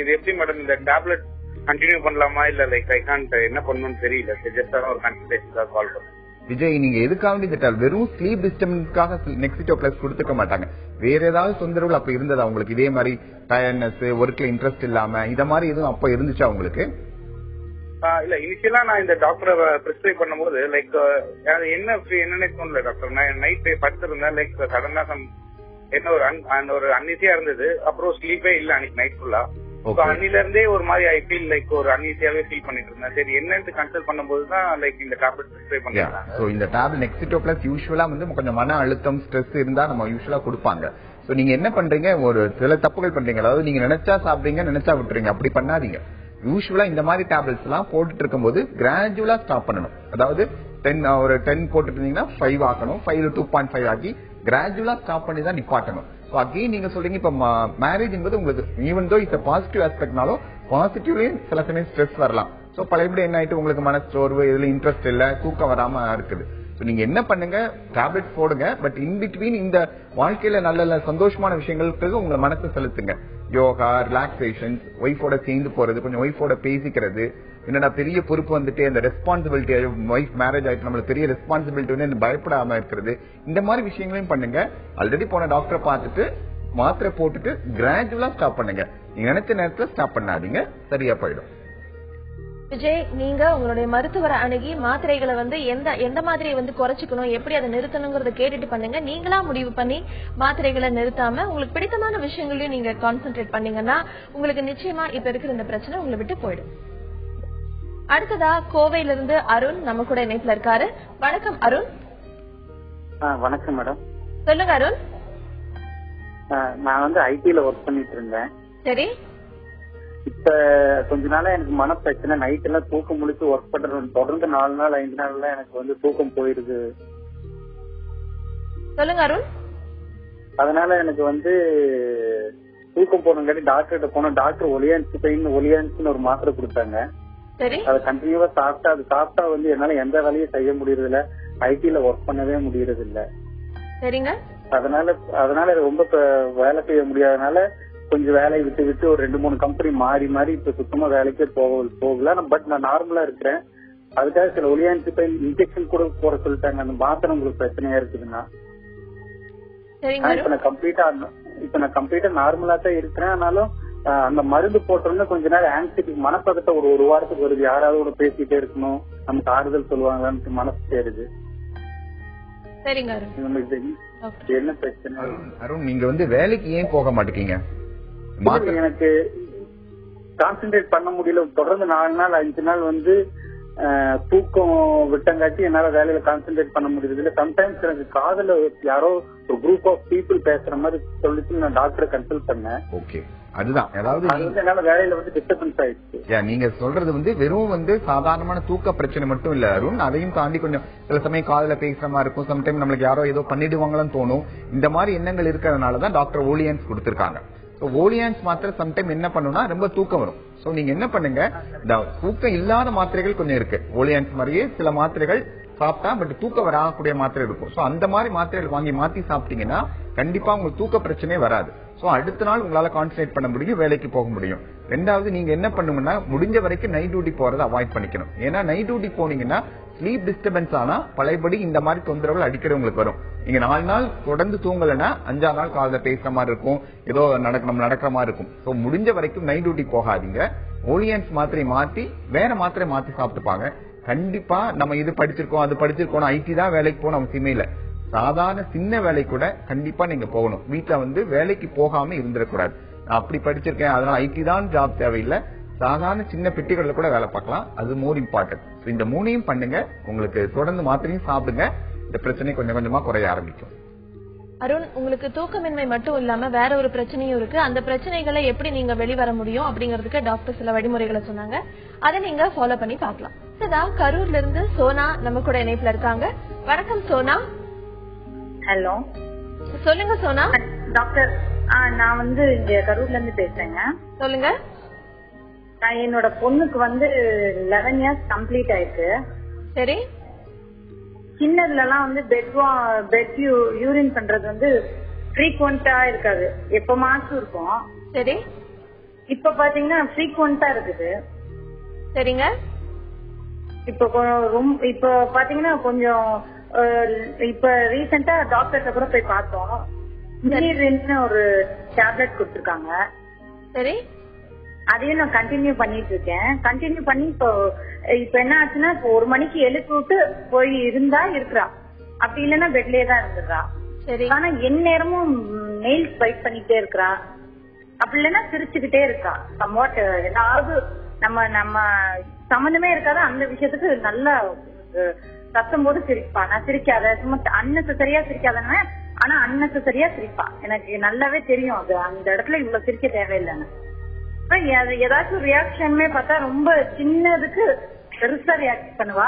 இது எப்படி மேடம் இந்த டேப்லெட் கண்டினியூ பண்ணலாமா இல்ல ஐ கான்ட் என்ன பண்ணணும்னு தெரியல. ஜஸ்ட் ஒரு கன்சல்டேஷனுக்காக கால் பண்ணேன். விஜய், நீங்க எதுக்காக இந்த வெறும் ஸ்லீப் டிஸ்டர்பன்ஸ்க்காக நெக்ஸ்டிடோ பிளஸ் கொடுத்துக்க மாட்டாங்க. வேற ஏதாவது தொந்தரவுகள் அப்ப இருந்ததா உங்களுக்கு? இதே மாதிரி டயர்ட்னஸ், ஒர்க்ல இன்ட்ரெஸ்ட் இல்லாம இத மாதிரி எதுவும் அப்ப இருந்துச்சா உங்களுக்கு? இல்ல இனிஷியலா நான் இந்த டாக்டரை பிரிஸ்கிரைப் பண்ணும்போது என்னன்னு தோணல டாக்டர். நான் நைட் படுத்திருந்தேன். சடனா என்ன ஒரு அன்ஈசியா இருந்தது. அப்புறம் ஸ்லீப்பே இல்ல அன்னைக்கு நைட் ஃபுல்லா. அன்னில இருந்தே ஒரு மாதிரி ஐ ஃபீல் ஒரு அன்ஈசியாவே ஃபீல் பண்ணிட்டு இருந்தேன். சரி என்னன்னு கன்சல்ட் பண்ணும்போது தான் இந்த டேப்லெட் பிரிஸ்கிரைப் பண்ணாங்க. சோ இந்த டேப்லெட் நெக்ஸ்டிடோ பிளஸ் யூசுவலா கொஞ்சம் மன அழுத்தம், ஸ்ட்ரெஸ் இருந்தா நம்ம யூசுவலா கொடுப்பாங்க. சோ நீங்க என்ன பண்றீங்க, ஒரு சில தப்புகள் பண்றீங்க. அதாவது நீங்க நினைச்சா சாப்பிடுறீங்க, நினைச்சா விட்டுறீங்க. அப்படி பண்ணாதீங்க. யூசுவலா இந்த மாதிரி டேப்லெட்ஸ் எல்லாம் போட்டுட்டு இருக்கும்போது கிராஜுவலா ஸ்டாப் பண்ணணும். அதாவது 10 போட்டுட்டு இருந்தீங்கன்னா 5 ஆக்கணும், 5 2.5 ஆக்கி கிராஜுவலா ஸ்டாப் பண்ணி தான் நிப்பாட்டணும். அகைன் நீங்க சொல்றீங்க இப்ப மேரேஜ் என்பது உங்களுக்கு ஈவன் தோ இட்ஸ் பாசிட்டிவ் ஆஸ்பெக்ட்னாலும் பாசிட்டிவ்லயும் சில சமயம் ஸ்ட்ரெஸ் வரலாம். சோ பழையபடி என்ன ஆயிட்டு உங்களுக்கு மனச்சோர்வு, இதுல இன்ட்ரெஸ்ட் இல்ல, தூக்கம் வராம இருக்குது. நீங்க என்ன பண்ணுங்க, டேப்லெட் போடுங்க. பட் இன் பிட்வீன் இந்த வாழ்க்கையில நல்ல சந்தோஷமான விஷயங்களுக்கு உங்க மனசை செலுத்துங்க. யோகா, ரிலாக்ஸேஷன், ஒய்ஃபோட சேர்ந்து போறது, கொஞ்சம் ஒய்ஃபோட பேசிக்கிறது. என்னடா பெரிய பொறுப்பு வந்துட்டு அந்த ரெஸ்பான்சிபிலிட்டி, ஒய்ஃப் மேரேஜ் ஆயிட்டு நம்மளுக்கு பெரிய ரெஸ்பான்சிபிலிட்டி பயப்படாம இருக்கிறது. இந்த மாதிரி விஷயங்களையும் பண்ணுங்க. ஆல்ரெடி போன டாக்டரை பார்த்துட்டு மாத்திரை போட்டுட்டு கிராஜுவலா ஸ்டாப் பண்ணுங்க. நீங்க நினைச்ச நேரத்துல ஸ்டாப் பண்ணாதீங்க, சரியா போயிடும். விஜய், நீங்க உங்களுடைய மருத்துவரை அணுகி மாத்திரைகளை எந்த மாதிரி குறைச்சிக்கணும், எப்படி அதை நிறுத்தணுங்கிறத கேட்டுட்டு பண்ணுங்க. நீங்களா முடிவு பண்ணி மாத்திரைகளை நிறுத்தாம உங்களுக்கு பிடித்தமான விஷயங்களையும் நீங்க கான்சென்ட்ரேட் பண்ணீங்கன்னா உங்களுக்கு நிச்சயமா இப்ப இருக்கிற இந்த பிரச்சனை உங்களை விட்டு போயிடும். அடுத்ததா கோவையில இருந்து அருண் நம்ம கூட இணைப்புல இருக்காரு. வணக்கம் அருண். வணக்கம் மேடம். சொல்லுங்க அருண். நான் ஐடில ஒர்க் பண்ணிட்டு இருந்தேன். சரி. இப்ப கொஞ்ச நாளா எனக்கு மன பிரச்சனை. நைட் எல்லாம் தூக்கம் முடிச்சு ஒர்க் பண்றது தொடர்ந்து 4 நாள் 5 நாள்ல எனக்கு தூக்கம் போயிருது. சொல்லுங்க அருண். அதனால எனக்கு தூக்கம் போனங்காட்டி டாக்டர்கிட்ட போன. டாக்டர் ஒலியான்ஸ்னு ஒரு மாத்திரை கொடுத்தாங்க. அதை கண்டினியூவா சாப்பிட்டா அது சாப்பிட்டா என்னால எந்த வேலையும் செய்ய முடியறது இல்ல, ஐடில ஒர்க் பண்ணவே முடியறது இல்ல. சரிங்க. அதனால ரொம்ப வேலை செய்ய முடியாதனால கொஞ்சம் வேலையை விட்டு விட்டு ஒரு 2-3 கம்பெனி மாறி மாறி இப்ப சுத்தமா வேலைக்கே போகல. பட் நான் நார்மலா இருக்கிறேன். அதுக்காக சில ஒலியான்சிபைன் இன்ஜெக்ஷன் கூட போட சொல்லிட்டாங்க. அந்த மாத்திரை உங்களுக்கு பிரச்சனையா இருக்குதுன்னா இப்ப நான் கம்ப்ளீட்டா நார்மலா தான் இருக்கிறேன். ஆனாலும் அந்த மருந்து போட்டோம்னா கொஞ்ச நேரம் ஆன்சைட்டி மனப்பதத்தை ஒரு வாரத்துக்கு வருது. யாராவது கூட பேசிட்டே இருக்கணும், நமக்கு ஆறுதல் சொல்லுவாங்கன்னு மனசு சேருது. என்ன பிரச்சனை அருண்? நீங்க வேலைக்கு ஏன் போக மாட்டேங்க? எனக்கு கான்சென்ட்ரேட் பண்ண முடியல. தொடர்ந்து 4 நாள் 5 நாள் தூக்கம் விட்டங்காட்டி என்னால வேலையில கான்சென்ட்ரேட் பண்ண முடியுது இல்ல. சம்டைம்ஸ் எனக்கு காதல யாரோ ஒரு குரூப் ஆஃப் பீப்புள் பேசுற மாதிரி சொல்லிட்டு நான் டாக்டரை கன்சல்ட் பண்ணேன். ஓகே, அதுதான். என்னால வேலையில டிஸ்டர்பன்ஸ் ஆயிடுச்சு. நீங்க சொல்றது வெறும் சாதாரணமான தூக்க பிரச்சனை மட்டும் இல்ல அருண். அதையும் தாண்டி கொஞ்சம் சில சமயம் காதல பேசுற மாதிரி இருக்கும். சம்டைம் நம்மளுக்கு யாரோ ஏதோ பண்ணிடுவாங்கன்னு தோணும். இந்த மாதிரி எண்ணங்கள் இருக்கிறதுனாலதான் டாக்டர் ஓலியான்ஸ் கொடுத்திருக்காங்க. ஓலியான்ஸ் மாத்திரை சம்டைம் என்ன பண்ணுனா ரொம்ப தூக்கம் வரும். சோ நீங்க என்ன பண்ணுங்க, தூக்கம் இல்லாத மாத்திரைகள் கொஞ்சம் இருக்கு. ஓலியான்ஸ் மாதிரியே சில மாத்திரைகள் சாப்பிட்டா பட் தூக்கம் வராக்கூடிய மாத்திரை இருக்கும். சோ அந்த மாதிரி மாத்திரைகள் வாங்கி மாத்தி சாப்பிட்டீங்கன்னா கண்டிப்பா உங்களுக்கு தூக்க பிரச்சனையே வராது. சோ அடுத்த நாள் உங்களால கான்சன்ட்ரேட் பண்ண முடியும், வேலைக்கு போக முடியும். ரெண்டாவது, நீங்க என்ன பண்ணுங்கன்னா முடிஞ்ச வரைக்கும் நைட் டியூட்டி போறதை அவாய்ட் பண்ணிக்கணும். ஏன்னா நைட் டியூட்டி போனீங்கன்னா ஸ்லீப் டிஸ்டர்பன்ஸ் ஆனா பழையபடி இந்த மாதிரி தொந்தரவுகள் அடிக்கடி உங்களுக்கு வரும். நீங்க 4 நாள் தொடர்ந்து தூங்கலன்னா 5ஆம் நாள் காலையில பேசுற மாதிரி இருக்கும், ஏதோ நடக்கிற மாதிரி இருக்கும். சோ முடிஞ்ச வரைக்கும் நைட் டியூட்டி போகாதீங்க. ஓலியான்ஸ் மாத்திரை மாத்தி வேற மாத்திரை மாத்தி சாப்பிட்டுப்பாங்க. கண்டிப்பா நம்ம இது படிச்சிருக்கோம் அது படிச்சிருக்கோம் ஐடி தான் வேலைக்கு போகணும் அவசியமே இல்ல. சாதாரண சின்ன வேலை கூட கண்டிப்பா நீங்க போகணும். வீட்டுல வேலைக்கு போகாம இருந்துடக்கூடாது. நான் அப்படி படிச்சிருக்கேன் அதனால ஐடி தான் ஜாப் தேவையில்லை. சாதாரண சின்ன பெட்டிகளில் கூட வேலை பார்க்கலாம். அது மோர் இம்பார்ட்டன்ட். இந்த 3ஐயும் பண்ணுங்க. உங்களுக்கு தொடர்ந்து மாத்திரையும் சாப்பிடுங்க. இந்த பிரச்சனை கொஞ்சம் கொஞ்சமா குறைய ஆரம்பிக்கும். அருண், உங்களுக்கு தூக்கமின்மை மட்டும் இல்லாம வேற ஒரு பிரச்சனையும் இருக்கு. அந்த பிரச்சனைகளை எப்படி நீங்க வெளிவர முடியும் அப்படிங்கறதுக்கு டாக்டர் சில வழிமுறைகளை சொன்னாங்க. அதை நீங்க ஃபாலோ பண்ணி பார்க்கலாம். கரூர்ல இருந்து சோனா நம்ம கூட இணைப்புல இருக்காங்க. வணக்கம் சோனா. ஹலோ, சொல்லுங்க சோனா. டாக்டர், நான் இங்க கரூர்ல இருந்து பேசுறேங்க. சொல்லுங்க. என்னோட பொண்ணுக்கு 11 இயர்ஸ் கம்ப்ளீட் ஆயிருக்கு. சரி. சின்னதுல எல்லாம் பெட் யூரின் பண்றது ஃப்ரீக்வெண்டா இருக்காது, எப்ப மாசம் இருக்கும். சரி. இப்ப பாத்தீங்கன்னா ஃப்ரீக்வெண்டா இருக்குது. சரிங்க. இப்ப பாத்தீங்கன்னா கொஞ்சம் இப்ப ரீசெண்டா டாக்டர்கிட்ட கூட போய் பார்த்தோம். ஒரு டேப்லெட் கொடுத்திருக்காங்க. சரி. அதையும் நான் கண்டினியூ பண்ணிட்டு இருக்கேன். கண்டினியூ பண்ணி இப்ப என்ன ஆச்சுன்னா, இப்போ 1 மணிக்கு எழுப்பி விட்டு போய் இருந்தா இருக்கிறா, அப்படி இல்லைன்னா பெட்லயே தான் இருந்துடுறா. ஆனா என் நேரமும் நெயில்ஸ் பைட் பண்ணிட்டே இருக்கிறா, அப்படி இல்லைன்னா சிரிச்சுக்கிட்டே இருக்கா. சம்வாட் ஏதாவது நம்ம சம்பந்தமே இருக்காது அந்த விஷயத்துக்கு நல்லா சத்தம் போது சிரிப்பா. நான் சிரிக்காத, சும்மா அன்னெசரியா சிரிக்காதன்னு, ஆனா அன்னெசரியா சிரிப்பா. எனக்கு நல்லாவே தெரியும் அது அந்த இடத்துல இவ்வளவு சிரிக்க தேவையில்லைன்னு. ஏதாச்சும் ரியாக்ஷனுமே பார்த்தா ரொம்ப சின்னதுக்கு பெருசா ரியாக்ட் பண்ணுவா.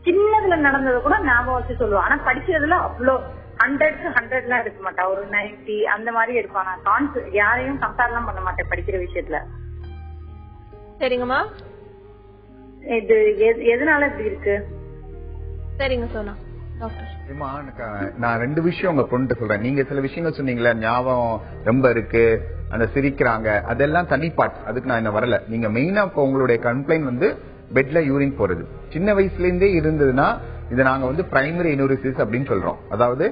சின்னதுல நடந்தது கூட ஞாபகம் வச்சு சொல்லுவா. ஆனா படிக்கிறதுல அவ்வளோ 100க்கு 100 எடுக்க மாட்டா, ஒரு 90 அந்த மாதிரி எடுப்பா. நான் யாரையும் கம்பேர் எல்லாம் பண்ண மாட்டேன் படிக்கிற விஷயத்துல. சரிங்கம்மா. இது எதனால இப்படி இருக்கு? சரிங்க சோனா. நான் 2 விஷயம் உங்க பொண்ணு சொல்றேன். நீங்க சில விஷயங்கள் சொன்னீங்களா, ஞாபகம் ரொம்ப இருக்கு, அந்த சிரிக்கிறாங்க, அதெல்லாம் தனி பார்ட். அதுக்கு நான் என்ன வரல. நீங்க மெயினா உங்களுடைய கம்ப்ளைண்ட் பெட்ல யூரின் போறது சின்ன வயசுல இருந்தே இருந்ததுன்னா இதை நாங்க பிரைமரி எனூரிசிஸ் அப்படின்னு சொல்றோம். அதாவது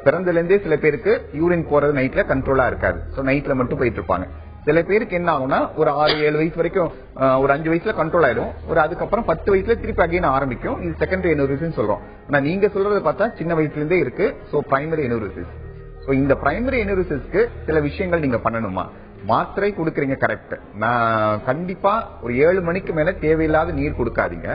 பிறந்ததுல இருந்தே சில பேருக்கு யூரின் போறது நைட்ல கண்ட்ரோலா இருக்காது. சோ நைட்ல மட்டும் போயிட்டு இருப்பாங்க. சில பேருக்கு என்ன ஆகும்னா ஒரு 6-7 வயசு வரைக்கும், ஒரு 5 வயசுல கண்ட்ரோல் ஆயிடும். அதுக்கப்புறம் 10 வயசுல திருப்பி அகைன் ஆரம்பிக்கும். இது செகண்டரி எனூரிசிஸ் சொல்றோம். ஆனா நீங்க சொல்றதை பார்த்தா சின்ன வயசுல இருந்தே இருக்கு. So primary enuresis. சோ இந்த பிரைமரி எனூரிசிஸ்க்கு சில விஷயங்கள் நீங்க பண்ணணுமா. மாத்திரை கொடுக்கறீங்க கரெக்ட். நான் கண்டிப்பா ஒரு 7 மணிக்கு மேல தேவையில்லாத நீர் கொடுக்காதீங்க.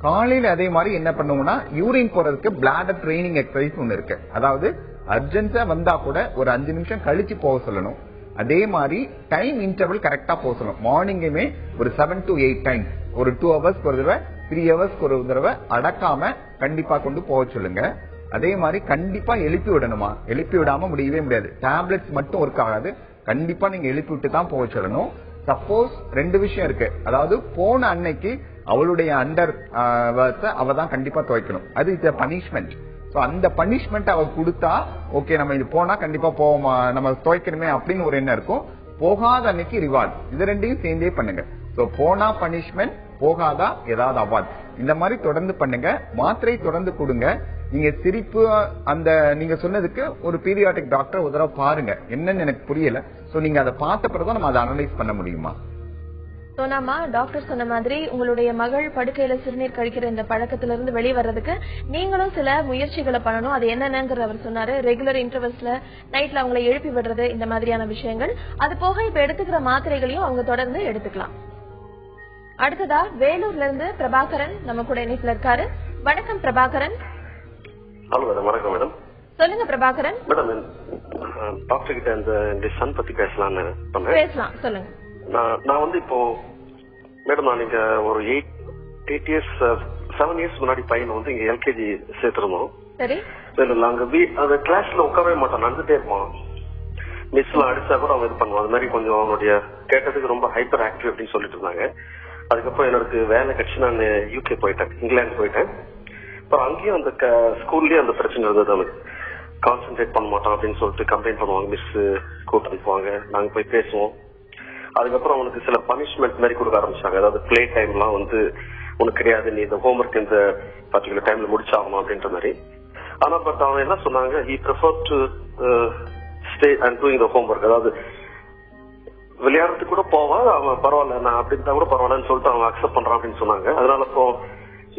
காலையில அதே மாதிரி என்ன பண்ணுவோம்னா, யூரின் போறதுக்கு பிளாடர் ட்ரைனிங் எக்ஸசைஸ் ஒண்ணு இருக்கு. அதாவது அர்ஜென்ட்டா வந்தா கூட ஒரு 5 நிமிஷம் கழிச்சு போக சொல்லணும். அதே மாதிரி டைம் இன்டர்வல் கரெக்டா போக சொல்லணும். மார்னிங்குமே ஒரு 7 to 8 டைம்ஸ், ஒரு 2 ஹவர்ஸ்க்கு ஒரு தடவை, 3 ஹவர்ஸ்க்கு ஒரு தடவை அடக்காம கண்டிப்பா கொண்டு போக சொல்லுங்க. அதே மாதிரி கண்டிப்பா எழுப்பி விடணுமா. எழுப்பி விடாம முடியவே முடியாது. டேப்லெட்ஸ் மட்டும் ஒர்க் ஆகாது. கண்டிப்பா நீங்க எழுப்பி விட்டு தான் போக சொல்லணும். சப்போஸ் 2 விஷயம் இருக்கு. அதாவது போன அன்னைக்கு அவளுடைய அண்டர் அவ தான் கண்டிப்பா துவைக்கணும். அது இஸ் பனிஷ்மெண்ட். சோ அந்த பனிஷ்மெண்ட் அவ கொடுத்தா ஓகே, நம்ம இது போனா கண்டிப்பா போவோமா, நம்ம துவைக்கணுமே அப்படின்னு ஒரு எண்ணம் இருக்கும். போகாத அன்னைக்கு ரிவார்ட், இது ரெண்டையும் சேர்ந்தே பண்ணுங்க. சோ போனா பனிஷ்மெண்ட், போகாதா ஏதாவது அவார்ட், இந்த மாதிரி தொடர்ந்து பண்ணுங்க. மாத்திரை தொடர்ந்து கொடுங்க. நீங்க சிரிப்பு அந்த நீங்க சொன்னதுக்கு ஒரு பீரியாடிக் டாக்டர் ஒரு தடவை பாருங்க, என்னன்னு எனக்கு புரியல. சோ நீங்க அதை பார்த்த பிறகு நம்ம அதை அனலைஸ் பண்ண முடியுமா? சோனாமா, டாக்டர் சொன்ன மாதிரி உங்களுடைய மகள் படுக்கையில சிறுநீர் கழிக்கிற இந்த பழக்கத்திலிருந்து வெளிவரதுக்கு நீங்களும் சில முயற்சிகளை பண்ணணும். அது என்னென்னங்கிறது அவர் சொன்னாரு. ரெகுலர் இன்டர்வல்ஸ்ல நைட்ல அவங்களை எழுப்பி விடுறது, இந்த மாதிரியான விஷயங்கள். அது போக இப்ப எடுத்துக்கிற மாத்திரைகளையும் அவங்க தொடர்ந்து எடுத்துக்கலாம். அடுத்ததா வேலூர்ல இருந்து பிரபாகரன் நம்ம கூட இணைப்புல இருக்காரு. வணக்கம் பிரபாகரன். Hello madam. வணக்கம் மேடம். சொல்லுங்க பிரபாகரன். மேடம், டாக்டர் கிட்ட இந்த சன் பத்தி பேசலாம்னு பேசலாம், சொல்லுங்க. நான் வந்து இப்போ மேடம், நான் இங்க ஒரு 7 இயர்ஸ் முன்னாடி பையனை வந்து இங்க எல்கேஜி சேர்த்திருந்தோம். சரி. நாங்க அந்த கிளாஸ்ல உட்காரவே மாட்டோம், நடந்துட்டே இருப்போம். மிஸ் எல்லாம் அடிச்சா கூட அவங்க இது பண்ணுவோம். அது மாதிரி கொஞ்சம் அவனுடைய கேட்டதுக்கு ரொம்ப ஹைப்பர் ஆக்டிவ் அப்படின்னு சொல்லிட்டு இருந்தாங்க. அதுக்கப்புறம் எனக்கு வேலை கிடைச்சு நான் யூகே போயிட்டேன், இங்கிலாந்து போயிட்டேன். அப்புறம் அங்கேயும் அந்த ஸ்கூல்லயும் அந்த பிரச்சனை இருந்தது. அவனுக்கு கான்சென்ட்ரேட் பண்ண மாட்டான் அப்படின்னு சொல்லிட்டு கம்ப்ளைண்ட் பண்ணுவாங்க. மிஸ் கூட்டு அனுப்புவாங்க, நாங்க போய் பேசுவோம். அதுக்கப்புறம் அவனுக்கு சில பனிஷ்மெண்ட் மாதிரி கொடுக்க ஆரம்பிச்சாங்க. அதாவது பிளே டைம் எல்லாம் வந்து உனக்கு கிடையாது, நீ இந்த ஹோம்ஒர்க் இந்த பர்டிகுலர் டைம்ல முடிச்சாகணும் அப்படின்ற மாதிரி. ஆனா பட் அவன் என்ன சொன்னாங்க, he preferred to stay and doing the homework. அதாவது விளையாடுறதுக்கு கூட போவான் அவன், பரவாயில்ல நான் அப்படி இருந்தா கூட பரவாயில்லன்னு சொல்லிட்டு அவன் அக்செப்ட் பண்றான் அப்படின்னு சொன்னாங்க. அதனால இப்போ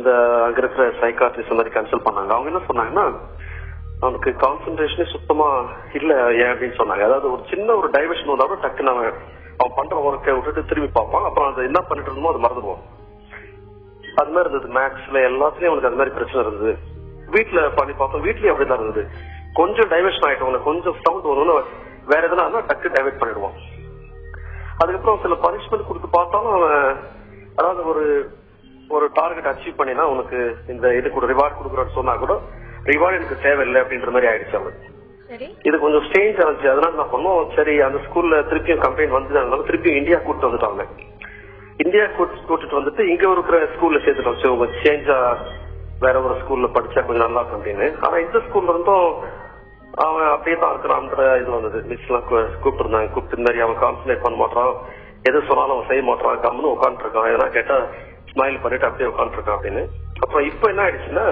இந்த அங்க இருக்கிற சைக்காட்ரிஸ்ட் மாதிரி கன்சல்ட் பண்ணாங்க. அவங்க என்ன சொன்னாங்கன்னா, அவனுக்கு கான்சென்ட்ரேஷனே சுத்தமா இல்ல ஏன் அப்படின்னு சொன்னாங்க. அதாவது ஒரு சின்ன ஒரு டைவர்ஷன் வந்தாலும் டக்குன்னு அவன் பண்ற ஒர்க்கை விட்டுட்டு திரும்பி பார்ப்பான். அப்புறம் அதை என்ன பண்ணிட்டு இருந்தோமோ அது மறந்துடுவான். அது மாதிரி இருந்தது. மேக்ஸ்ல எல்லாத்துலயும் அவனுக்கு அது மாதிரி பிரச்சனை இருந்தது. வீட்டுல பண்ணி பார்த்தோம், வீட்லயும் அப்படிதான் இருந்தது. கொஞ்சம் டைவர்ஷன் ஆயிட்டோம், கொஞ்சம் சவுண்ட் வரும்னு வேற எதுனா டக்கு டைவர்ட் பண்ணிடுவான். அதுக்கப்புறம் சில பனிஷ்மெண்ட் கொடுத்து பார்த்தாலும் அவன், அதாவது ஒரு டார்கெட் அச்சீவ் பண்ணினா உனக்கு இந்த இது கூட ரிவார்ட் கொடுக்குறன்னு சொன்னா கூட ரிவார்டு எனக்கு தேவையில்லை அப்படின்ற மாதிரி ஆயிடுச்சு அவனுக்கு. இது கொஞ்சம் ஸ்டேஞ்ச் ஆச்சு. அதனால நான் பண்ணோம், சரி அந்த ஸ்கூல்ல திருப்பியும் கம்ப்ளைண்ட் வந்து திருப்பியும் இந்தியா கூட்டு வந்துட்டாங்க. இந்தியா கூட்டிட்டு வந்துட்டு இங்க இருக்கிற ஸ்கூல்ல சேர்த்துட்டோம். சரி உங்க சேஞ்சா வேற ஒரு ஸ்கூல்ல படிச்சா கொஞ்சம் நல்லா இருக்கும் அப்படின்னு. ஆனா இந்த ஸ்கூல்ல இருந்தும் அவன் அப்படியே தான் இருக்கிறான்ற இது வந்தது. மிஸ் எல்லாம் கூப்பிட்டு இருந்தாங்க. கூப்பிட்டு மாதிரி அவன் கான்சன்ட்ரேட் பண்ண மாட்டான், எது சொன்னாலும் அவன் செய்ய மாட்டான், கம்முன்னு உட்காந்துட்டு இருக்கான். எதனா கேட்டா ஸ்மைல் பண்ணிட்டு அப்படியே உட்காந்துட்டு இருக்கான் அப்படின்னு. அப்புறம் இப்ப என்ன ஆயிடுச்சுன்னா,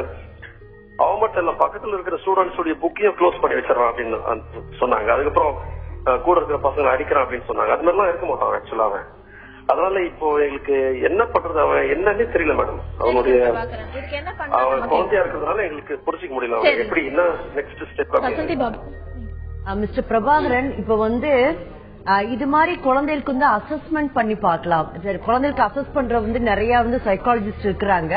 அவன் மட்டும் இல்ல பக்கத்துல இருக்கிற ஸ்டூடெண்ட்ஸ் உடைய புக்கையும் க்ளோஸ் பண்ணி வச்சிடறான் அப்படின்னு சொன்னாங்க. அதுக்கப்புறம் கூட இருக்கிற பசங்களை அடிக்கிறான் அப்படின்னு சொன்னாங்க. அது மாதிரிலாம் இருக்க மாட்டான் ஆக்சுவலா அவன். அதனால இப்போ எங்களுக்கு என்ன பண்றது, அவன் என்னன்னே தெரியல மேடம். அவனுடைய அவன் குழந்தையா இருக்கிறதுனால எங்களுக்கு புரிஞ்சிக்க முடியல அவன் எப்படி என்ன நெக்ஸ்ட் ஸ்டெப். மிஸ்டர் பிரபாகரன், இப்ப வந்து இது மாதிரி குழந்தைகளுக்கு வந்து அசஸ்மெண்ட் பண்ணி பார்க்கலாம். குழந்தைகளுக்கு அசஸ் பண்ற வந்து நிறைய வந்து சைக்காலஜிஸ்ட் இருக்கிறாங்க.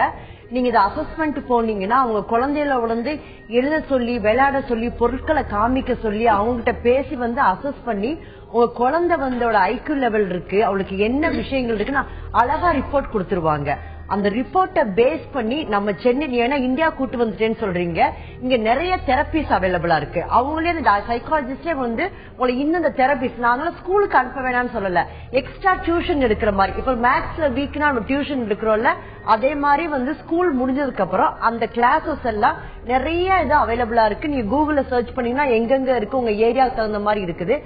நீங்க இதை அசஸ்மெண்ட் போனீங்கன்னா அவங்க குழந்தைகளை வந்து எழுத சொல்லி, விளையாட சொல்லி, பொருட்களை காமிக்க சொல்லி, அவங்ககிட்ட பேசி வந்து அசஸ் பண்ணி உங்க குழந்தை வந்து ஐக்யூ லெவல் இருக்கு, அவளுக்கு என்ன விஷயங்கள் இருக்குன்னு அழகா ரிப்போர்ட் கொடுத்துருவாங்க. அந்த ரிப்போர்ட்டை பேஸ் பண்ணி நம்ம சென்னை, ஏன்னா இந்தியா கூட்டு வந்துட்டேன்னு சொல்றீங்க, இங்க நிறைய தெரபிஸ் அவைலபிளா இருக்கு. அவங்களே சைக்காலஜிஸ்டே வந்து உங்களை இன்னும் இந்த தெரபிஸ், நாங்களும் ஸ்கூலுக்கு அனுப்ப வேணாம்னு சொல்லல, எக்ஸ்ட்ரா டியூஷன் எடுக்கிற மாதிரி. இப்ப மேக்ஸ்ல வீக்னா நம்ம டியூஷன் எடுக்கிறோம்ல, அதே மாதிரி வந்து ஸ்கூல் முடிஞ்சதுக்கு அப்புறம் அந்த கிளாஸஸ் எல்லாம் நிறைய இது அவைலபிளா இருக்கு. நீங்க கூகுள்ல சர்ச் பண்ணீங்கன்னா எங்கெங்க இருக்கு, உங்க ஏரியாவுக்கு தகுந்த மாதிரி இருக்குது.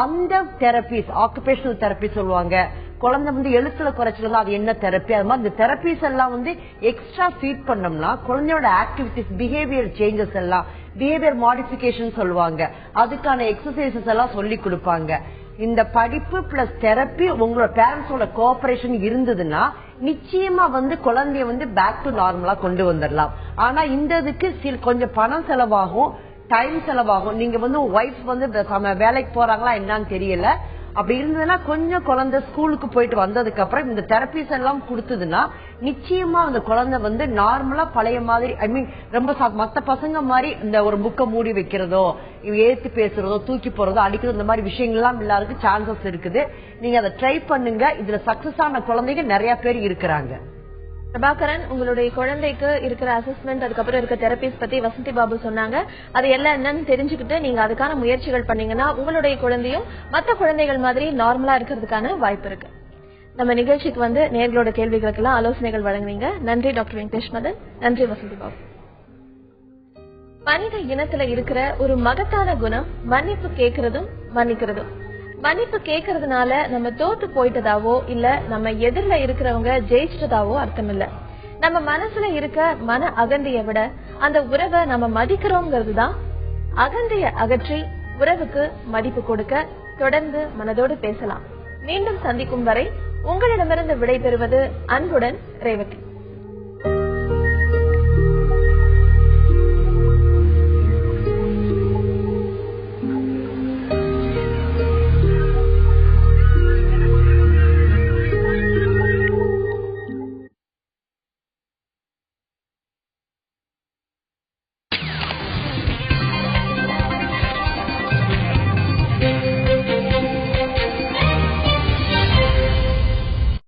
அந்த தெரபிஸ், ஆக்குபேஷனல் தெரப்பி சொல்லுவாங்க. குழந்தை வந்து எழுத்துல குறைச்சிருந்தா அது என்ன தெரப்பி, அது மாதிரி இந்த தெரப்பிஸ் எல்லாம் வந்து எக்ஸ்ட்ரா ஃபீட் பண்ணோம்னா குழந்தையோட ஆக்டிவிட்டிஸ், பிஹேவியர் சேஞ்சஸ் எல்லாம், பிஹேவியர் மாடிபிகேஷன் சொல்லுவாங்க, அதுக்கான எக்ஸசைசஸ் எல்லாம் சொல்லி கொடுப்பாங்க. இந்த படிப்பு பிளஸ் தெரப்பி உங்களோட பேரண்ட்ஸோட கோஆபரேஷன் இருந்ததுன்னா நிச்சயமா வந்து குழந்தைய வந்து பேக் டு நார்மலா கொண்டு வந்துடலாம். ஆனா இந்த இதுக்கு கொஞ்சம் பணம் செலவாகும், டைம் செலவாகும். நீங்க வந்து ஒய்ஃப் வந்து வேலைக்கு போறாங்களா என்னன்னு தெரியல. அப்படி இருந்ததுன்னா கொஞ்சம் குழந்தை ஸ்கூலுக்கு போயிட்டு வந்ததுக்கு அப்புறம் இந்த தெரப்பிஸ் எல்லாம் கொடுத்ததுன்னா நிச்சயமா அந்த குழந்தை வந்து நார்மலா பழைய மாதிரி, ஐ மீன் ரொம்ப மத்த பசங்க மாதிரி இந்த ஒரு புக்கை மூடி வைக்கிறதோ, ஏத்து பேசுறதோ, தூக்கி போறதோ, அடிக்கிறதோ, இந்த மாதிரி விஷயங்கள்லாம் எல்லாருக்கும் சான்சஸ் இருக்குது. நீங்க அதை ட்ரை பண்ணுங்க. இதுல சக்சஸ் ஆன குழந்தைங்க நிறைய பேர் இருக்கிறாங்க. பிரபாகரன், உங்களுடைய குழந்தைக்கு இருக்கிற அசஸ்மெண்ட், அதுக்கப்புறம் இருக்க தெரபிஸ் பத்தி வசந்தி பாபு சொன்னாங்க. அது எல்லாம் என்னன்னு தெரிஞ்சுக்கிட்டு நீங்க அதுக்கான முயற்சிகள் பண்ணீங்கன்னா உங்களுடைய குழந்தையும் மற்ற குழந்தைகள் மாதிரி நார்மலா இருக்கிறதுக்கான வாய்ப்பு இருக்கு. நம்ம நிகழ்ச்சிக்கு வந்து நேர்களோட கேள்விகளுக்கு எல்லாம் ஆலோசனைகள் வழங்குவீங்க. நன்றி டாக்டர் வெங்கடேஷ் மதன். நன்றி வசந்தி பாபு. மனித இனத்துல இருக்கிற ஒரு மகத்தான குணம் மன்னிப்பு கேட்கறதும் மன்னிக்கிறதும். மன்னிப்பு கேக்குறதுனால நம்ம தோத்து போயிட்டதாவோ இல்ல நம்ம எதிரில இருக்கிறவங்க ஜெயிச்சிட்டதாவோ அர்த்தம் இல்ல. நம்ம மனசுல இருக்க மன அகந்தைய விட அந்த உறவை நம்ம மதிக்கிறோம்ங்கிறதுதான். அகந்தைய அகற்றி உறவுக்கு மதிப்பு கொடுக்க தொடர்ந்து மனதோடு பேசலாம். மீண்டும் சந்திக்கும் வரை உங்களிடமிருந்து விடை பெறுவது அன்புடன் ரேவதி.